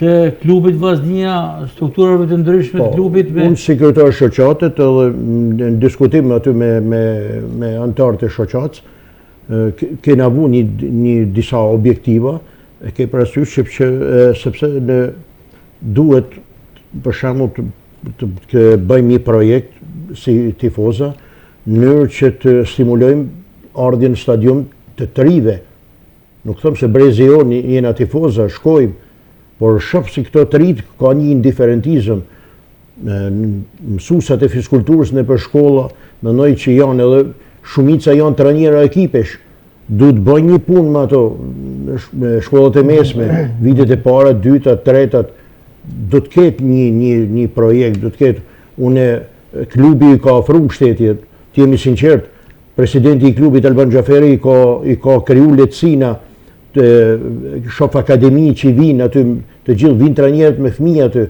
të klubit Vllaznia, strukturave të ndryshme të klubit? Unë si kryetar shoqatet edhe në diskutim aty me anëtarët e shoqatës, kena vu një disa objektiva, e ke parasysh sepse duhet për shembull të bëjmë një projekt si tifoza, në mënyrë që të stimulojmë ardhjen në stadium të rive. Nuk them se brezi jonë jena tifoza, shkojmë, por shoh si këto të rit ka një indiferentizëm. Mësuesat e fiskulturës në për shkolla, mendoj që janë edhe shumica janë trajnerë ekipesh. Duhet bëjnë një punë me ato, me shkollat e mesme, vitet e para, dyta, tretat, do të ketë një projekt, do të ketë, klubi ka ofru mbështetje, të jemi sinqert, presidenti i klubit Alban Xhaferi i ka kriju lehtësina, shof akademi që vinë aty, të gjithë vinë trajnerët me fëmijë aty,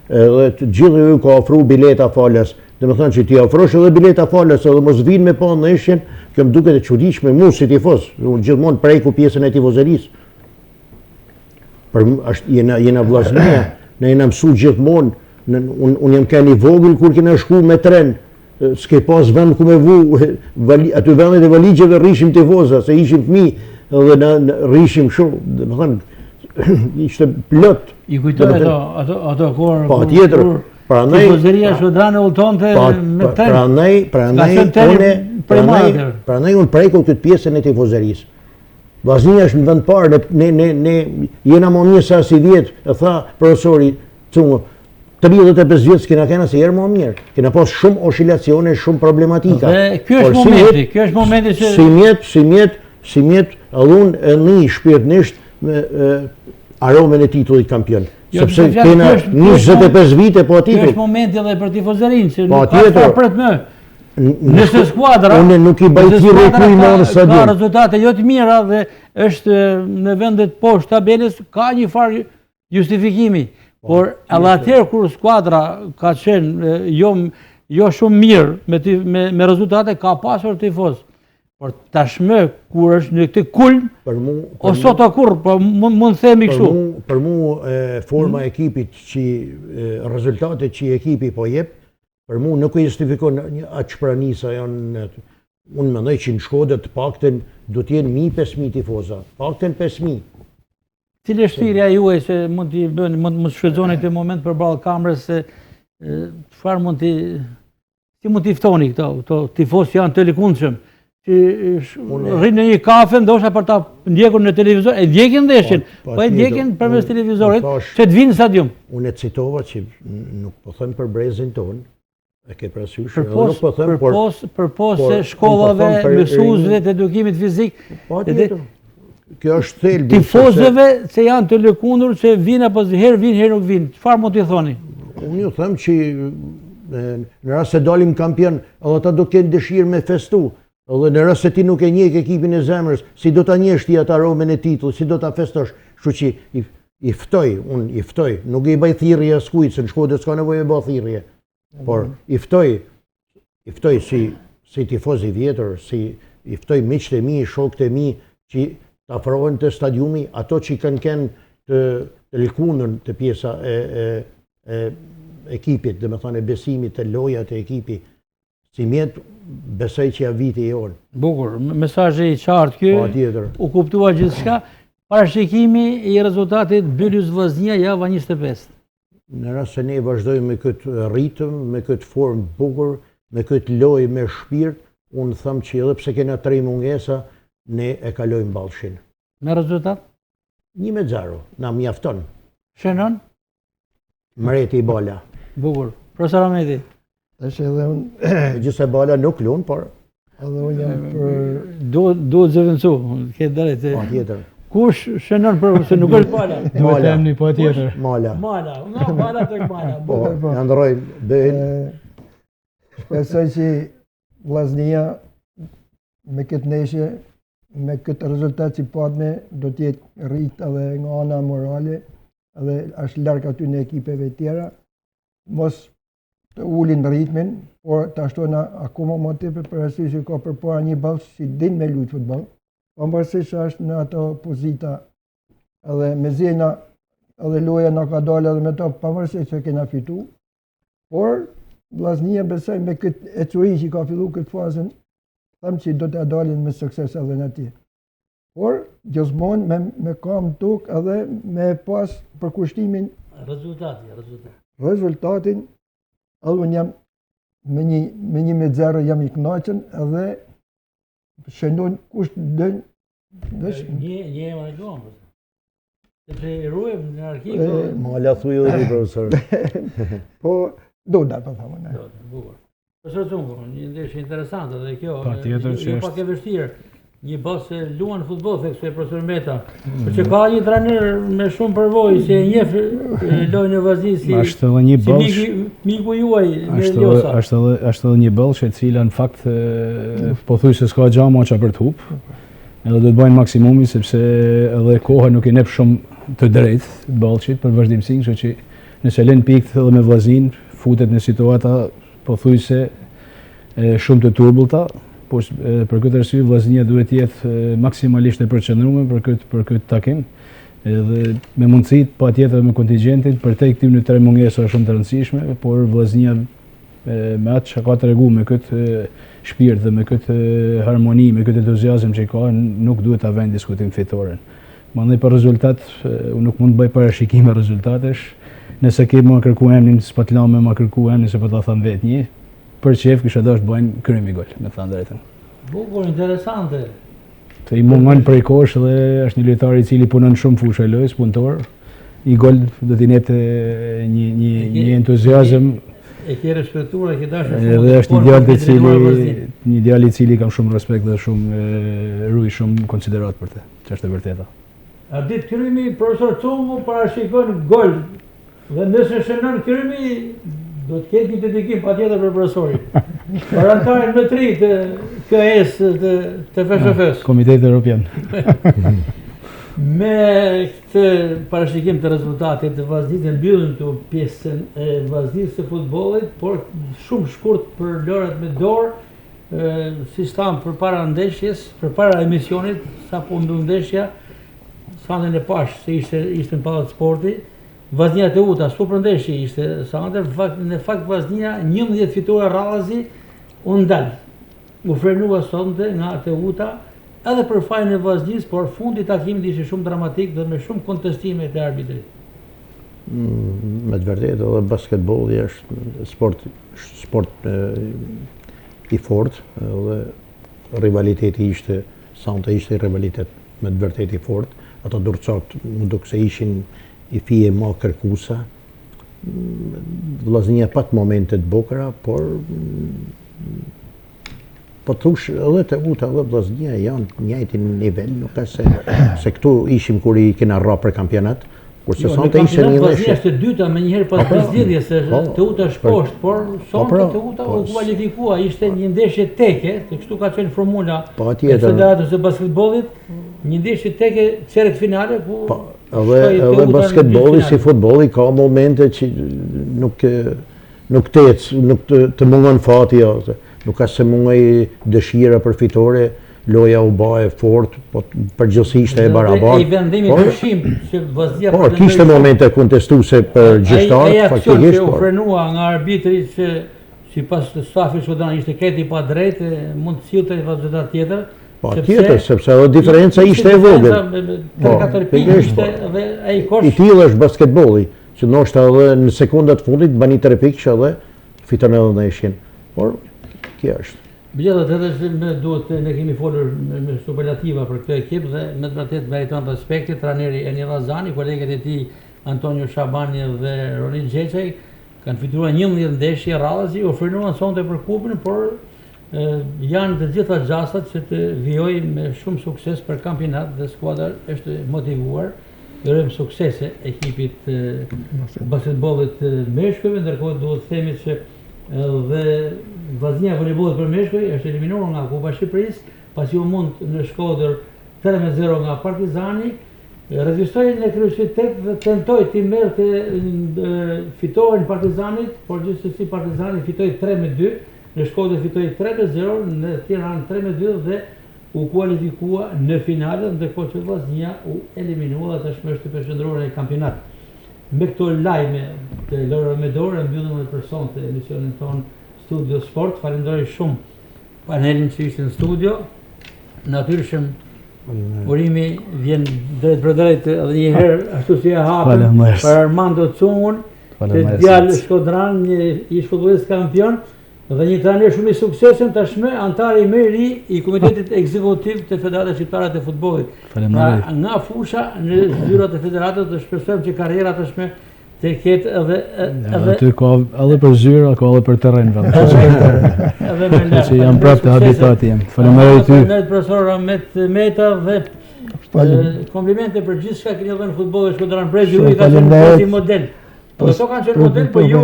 dhe të gjithë ju ka ofru bileta falas. Dhe me thënë që ti ofrosh edhe bileta falas, edhe mos vinë me pa ndeshjen, kjo më duket e çuditshme mu si tifoz, unë gjithmonë preku pjesën e tifozerisë. Jena Vllaznia, ne jena mësu gjithmonë, unë jem keni vogël kur kena shku me tren, s'ke pas vend ku me vu, aty vendet e valigjeve rrishim tifoza, se ishim fëmijë, edhe rrishim shumë, dhe me thënë, ishte plot. I kujtoj ato kohë pa tjetër, tifozeria Shodrane udhtonte me tren. Pranaj unë prejko këtë pjesën e tifozerisë. Vllaznia është në vend parë, ne jena më mirë sa si vjetë, e tha profesori Cungo, 35 vjetë s'kena kena se jerë më mirë. Kena pas shumë oscilacione, shumë problematika. Dhe kjo është momenti që... Si mjetë, allun e një shpirtnisht me aromen e titullit kampion. Sepse kena 25 vite po titull. Kjo është momenti edhe për tifozerinë, që nuk ka farë pret më. Nëse skuadra... Unë nuk i bajtire ku i morë stadion. Ka rezultate jo të mira dhe është në vendet poshtë tabelës, ka një farë justifikimi. Por edhe atëherë kur skuadra ka qenë jo shumë mirë me rezultate, ka pasur tifoz. Por tashmë kur është në këtë kulm, o sot o kur, mund themi kështu. Për mu forma ekipit që rezultate që ekipi po jep, për mu nuk e justifikon atë shpranisa janë, unë mendoj që në Shkodër të pakten do t'jenë 1.500 tifoza, pakten 5.000. Cili është thirrja juaj se mund t'i bëni, mund të shfrytëzoni këtë moment përballë kamerës, se çfarë mund t'i ftoni këto tifozë janë të lëkundshëm, që rrinë në një kafe, ndoshta për ta ndjekur në televizor, e ndjekin ndeshjen, po e ndjekin përmes televizorit, që të vinë në stadium. Unë e citova që nuk po them për brezin tonë, e ke parasysh, nuk po them përpos shkollave, mësuesve të edukimit fizik. Po tjetër. Kjo është thelbi. Tifozëve që janë të lëkundur, që vinë apo herë vinë, herë nuk vinë. Çfarë mund t'i thoni? Unë ju them që në rast se dalim kampion, edhe ata do kenë dëshirë me festu. Edhe në rast se ti nuk e njeh ekipin e zemrës, si do ta njesh ti atë aromen e titullit, si do ta festosh? Kështu që unë i ftoj, nuk i bëj thirrje askujt, se në Shkodër s'ka nevojë të bëj thirrje. Por i ftoj si tifoz i vjetër, i ftoj miqtë e mi, shokët e mi, që të afrohen të stadiumi, ato që kanë të lëkundën të pjesa e ekipit, dhe me thane besimit të lojat e ekipi, si mjetë besoj që ja viti e orë. Bukur, mesazhi i qartë kjo, u kuptua gjithçka, parashikimi i rezultatit Byllys Vllaznia java 25. Në rast se ne vazhdojmë me këtë ritëm, me këtë formë bukur, me këtë lojë me shpirt, unë thëmë që edhe pse kena 3 mungesa, ne e kalojmë ballshin. Me rezultat? 1-0, na mjafton. Shënon? Mreti i Bala. Bukur. Profesor Ahmeti. Tash edhe unë... Gjithse Bala nuk lun, por... Edhe unë jam për... Duhet zëvëncu, këtë drejtë. Pa tjetër. Kush shënon për se nuk është Bala? Duhet të emni pa tjetër. Mala. Mala tek Mala. Po, janë ndrojnë, bëjnë. Shpresoj që Vllaznia me këtë ndeshje, me këtë rezultat që patme, do t'jetë rrit edhe nga ana morale, edhe është larg aty në ekipeve tjera, mos të ulin ritmin, por të ashtojnë akoma më tepër për arsye që ka përpara një ballë që din me luajtë futboll, pavarësisht që është në ato pozita edhe me zena edhe loja na ka dalë edhe me to pavarësisht që kena fitu, por Vllaznia besoj me këtë ecuri që ka fillu këtë fazën, them që do të dalin me sukses edhe në atje. Por gjithmonë me kam tuk edhe me pas përkushtimin rezultatin, edhe unë jam me 1-0 jam i kënaqur edhe shënon kush dën një emër e duam. Sepse i ruajmë në arkiv. Mala thuj edhe një profesor. Po do da po thamë. Bukur. Profesor Cungo, një ndeshje interesante dhe kjo Patjetër që jo pak e vështirë. Një bos se luan futboll theksoj profesor Meta. Por që ka një trajner me shumë përvojë se e njeh lojën e Vazhdisit. Është edhe një boll. Miku juaj me Ljosa. Është edhe një boll që e cila në fakt pothuajse s'ka gjë moça për të hub. Edhe do të bëjnë maksimumin sepse edhe koha nuk i nep shumë të drejtë ballçit për vazhdimsinë, kështu që nëse lën pikë edhe me Vllaznin, futet në situata pothuajse shumë të turbullta, por për këtë arsye Vllaznia duhet të jetë maksimalisht e përqendruar për këtë takim, edhe me mundësit patjetër me kontingjentin për te këtyre 3 mungesa shumë të rëndësishme, por Vllaznia me atë që ka treguar me këtë shpirt dhe me këtë harmoni, me këtë entuziazëm që ka, nuk duhet ta vënë diskutim fitoren. Mandej për rezultat, unë nuk mund të bëj parashikime rezultatesh. Nëse ke më kërku emnin, s'po të lamë më kërku emnin se po ta them vetë një. Për qef kisha dashur të bëjnë krymi gol, me thënë drejtën. Bukur, interesante. Të i mungon prej kosh dhe është një lojtar i cili punon shumë fushë lojës, punëtor. I gol do t'i jepte një entuziazëm. E ke respektuar, e ke dashur. Edhe është një djalë i cili kam shumë respekt dhe shumë ruaj shumë konsiderat për të. Ç'është e vërteta. A ditë krymi, profesor Cungu parashikon gol. Dhe nëse shënon krymi, do të ketë një dedikim patjetër për profesorin. Parantarin më 3 të KS të FSHF-s. Komiteti Evropian. Me këtë parashikim të rezultatit të Vazhdisë mbyllim të pjesën e Vazhdisë së futbollit, por shumë shkurt për lojrat me dorë, si stam përpara ndeshjes, përpara emisionit, sa po ndu ndeshja, sandën e pash se ishte në pallat sporti. Vllaznia Teuta, super ndeshje ishte sandër, në fakt Vllaznia 11 fitore radhazi u ndal. U frenua sonte nga Teuta, edhe për fajin e Vllaznisë, por fundi i takimit ishte shumë dramatik dhe me shumë kontestime të arbitrit. Me të vërtetë edhe basketbolli është sport i fortë dhe rivaliteti ishte, sante ishte rivalitet me të vërtetë i fortë. Ata durçat më duk se ishin i fije ma kërkusa. Vllaznia pat momente të bukura, por po thush edhe Teuta edhe Vllaznia janë njëjtin nivel, nuk është se këtu ishim kur i kena rrap për kampionat, kurse sonte ishte një ndeshje. Vllaznia është e dyta me njëherë pas zgjedhjes, se Teuta është poshtë, por sonte Teuta u kualifikua, ishte një ndeshje teke, se kështu ka qenë formula e Federatës së Basketbollit, një ndeshje teke çerek finale ku edhe basketbolli si futbolli ka momente që nuk të mungon fati, nuk ka se mungoj dëshira për fitore, loja u baje fort, po përgjithsisht e barabartë. E vendimi pushim që Vllaznia po kishte momente kontestuese për gjyqtarët, faktikisht u frenua nga arbitri që sipas të stafit sudan ishte kreti pa drejtë, mund të sillte një rezultat tjetër. Po tjetër, sepse edhe diferenca ishte e vogël. I tillë është basketbolli, që ndoshta edhe në sekondat fundit bën 3 pikë edhe fiton edhe ndeshjen. Por kjo është. Megjithatë, duhet ne kemi folur me superlativa për këtë ekip dhe me të vërtetë meriton respekti trajneri Eni Razani, kolegët e tij Antonio Shabani dhe Ronit Xheçaj kanë fituar 11 ndeshje radhazi, ofruan sonte për kupën, por janë të gjitha gjasat që të vijojnë me shumë sukses për kampionat dhe skuadra është motivuar. Urojmë suksese ekipit basketbollit meshkujve, ndërkohë duhet të themi që dhe Vllaznia voleybollit për meshkuj është eliminuar nga Kupa e Shqipërisë, pasi u mund në Shkodër 3-0 nga Partizani. Rezistoi në kryeqytet dhe tentoi të merrte fitoren Partizanit, por gjithsesi Partizani fitoi 3-2, në Shkodër fitoi 3-0, në Tiranë 3-2 dhe u kualifikua në finale, ndërkohë që Vllaznia u eliminua dhe tashmë është përqendruar në kampionat. Me këto lajme të Lora Medore mbyllim edhe për sonte emisionin ton Studio Sport. Falenderoj shumë panelin që ishte në studio. Natyrshëm urimi vjen drejt për drejt edhe një herë ashtu si e hapëm për Armando Cungun, të djalë shkodran, një ish futbollist kampion dhe një trajner shumë i suksesshëm, tashmë antar i më i ri i Komitetit Ekzekutiv të Federatës Shqiptare të Futbollit. Nga fusha në zyrat e federatës, dhe shpresojmë që karriera tashmë të ketë edhe aty ka edhe për zyra, ka edhe për terren vend. Që jam prapë të habitati jam. Faleminderit ty. Faleminderit profesor Ahmet Meta dhe komplimente për gjithçka keni dhënë futbollit shkodran Brezi, ju ka qenë model. Po so kanë qenë model, po ju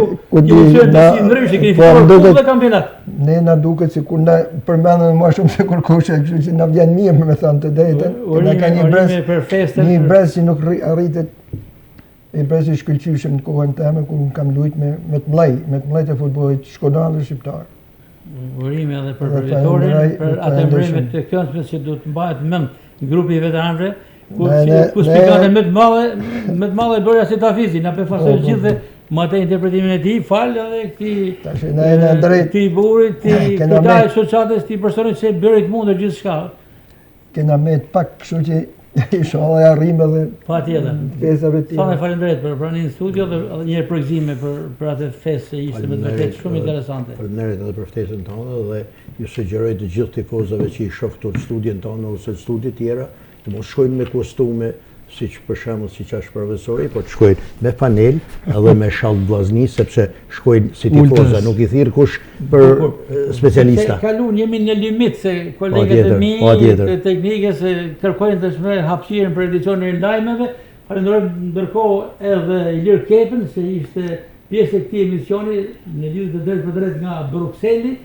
qenë si ndryshe, keni fituar dhe kampionat. Ne na duket sikur na përmendën më shumë se kurkusha, kështu që na vjen mirë me thënë të drejtën. Ne ka një brez që nuk arritet. I brezi shkëlqyshëm në kohën teme, ku kam luajt me të mlej të futbollit shkodran dhe shqiptar. Urime edhe për vitorin, për atë mbrëmje të këndshme që do të mbahet mend grupi i veteranëve, ku spikate më të madhe bëra si Tafizi, na befasoi gjithë dhe me atë interpretimin e tij, fal edhe këtij burit, këtij shoqatës, këtij personit që bëri të mundur gjithçka. Kena me pak, kështu që inshallah arrim edhe patjetër. Festave të tjera. Faleminderit për pranimin në studio dhe edhe një herë përgëzime për atë festë që ishte me vërtet shumë interesante. Faleminderit edhe për ftesën tonë dhe ju sugjeroj të gjithë tifozëve që i shoh këtu në studion tonë ose në studio tjera, të mos shkojnë me kostume siç për shembull siç është profesori, por të shkojnë me panel edhe me shall vllazni, sepse shkojnë si tifozë, nuk i thirr kush për specialista. Kalun jemi në limit se kolegët e mi të teknikës kërkojnë tashmë hapësirën për edicionin e lajmeve. Falenderoj ndërkohë edhe Ilir Kepën se ishte pjesë e këtij emisioni në lidhje të drejtë për drejt nga Brukseli,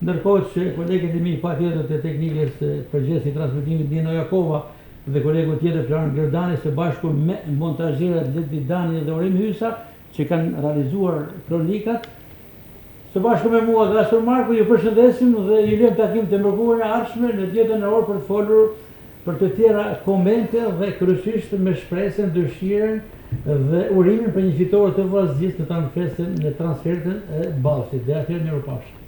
ndërkohë që kolegët e mi patjetër të teknikës përgjegjësi i transmetimit Dino Jakova dhe kolegu tjetër Florian Gerdani së bashku me montazherët Ledi Dani dhe Orim Hysa që kanë realizuar kronikat. Së bashku me mua Gasur Marku ju përshëndesim dhe ju lëm takim të mërkurën e ardhshme në ditën e orë për të folur për të tjera komente dhe kryesisht me shpresën, dëshirën dhe urimin për një fitore të Vllaznisë në transfertën e Ballsit. Dhe atëherë mirupafshim.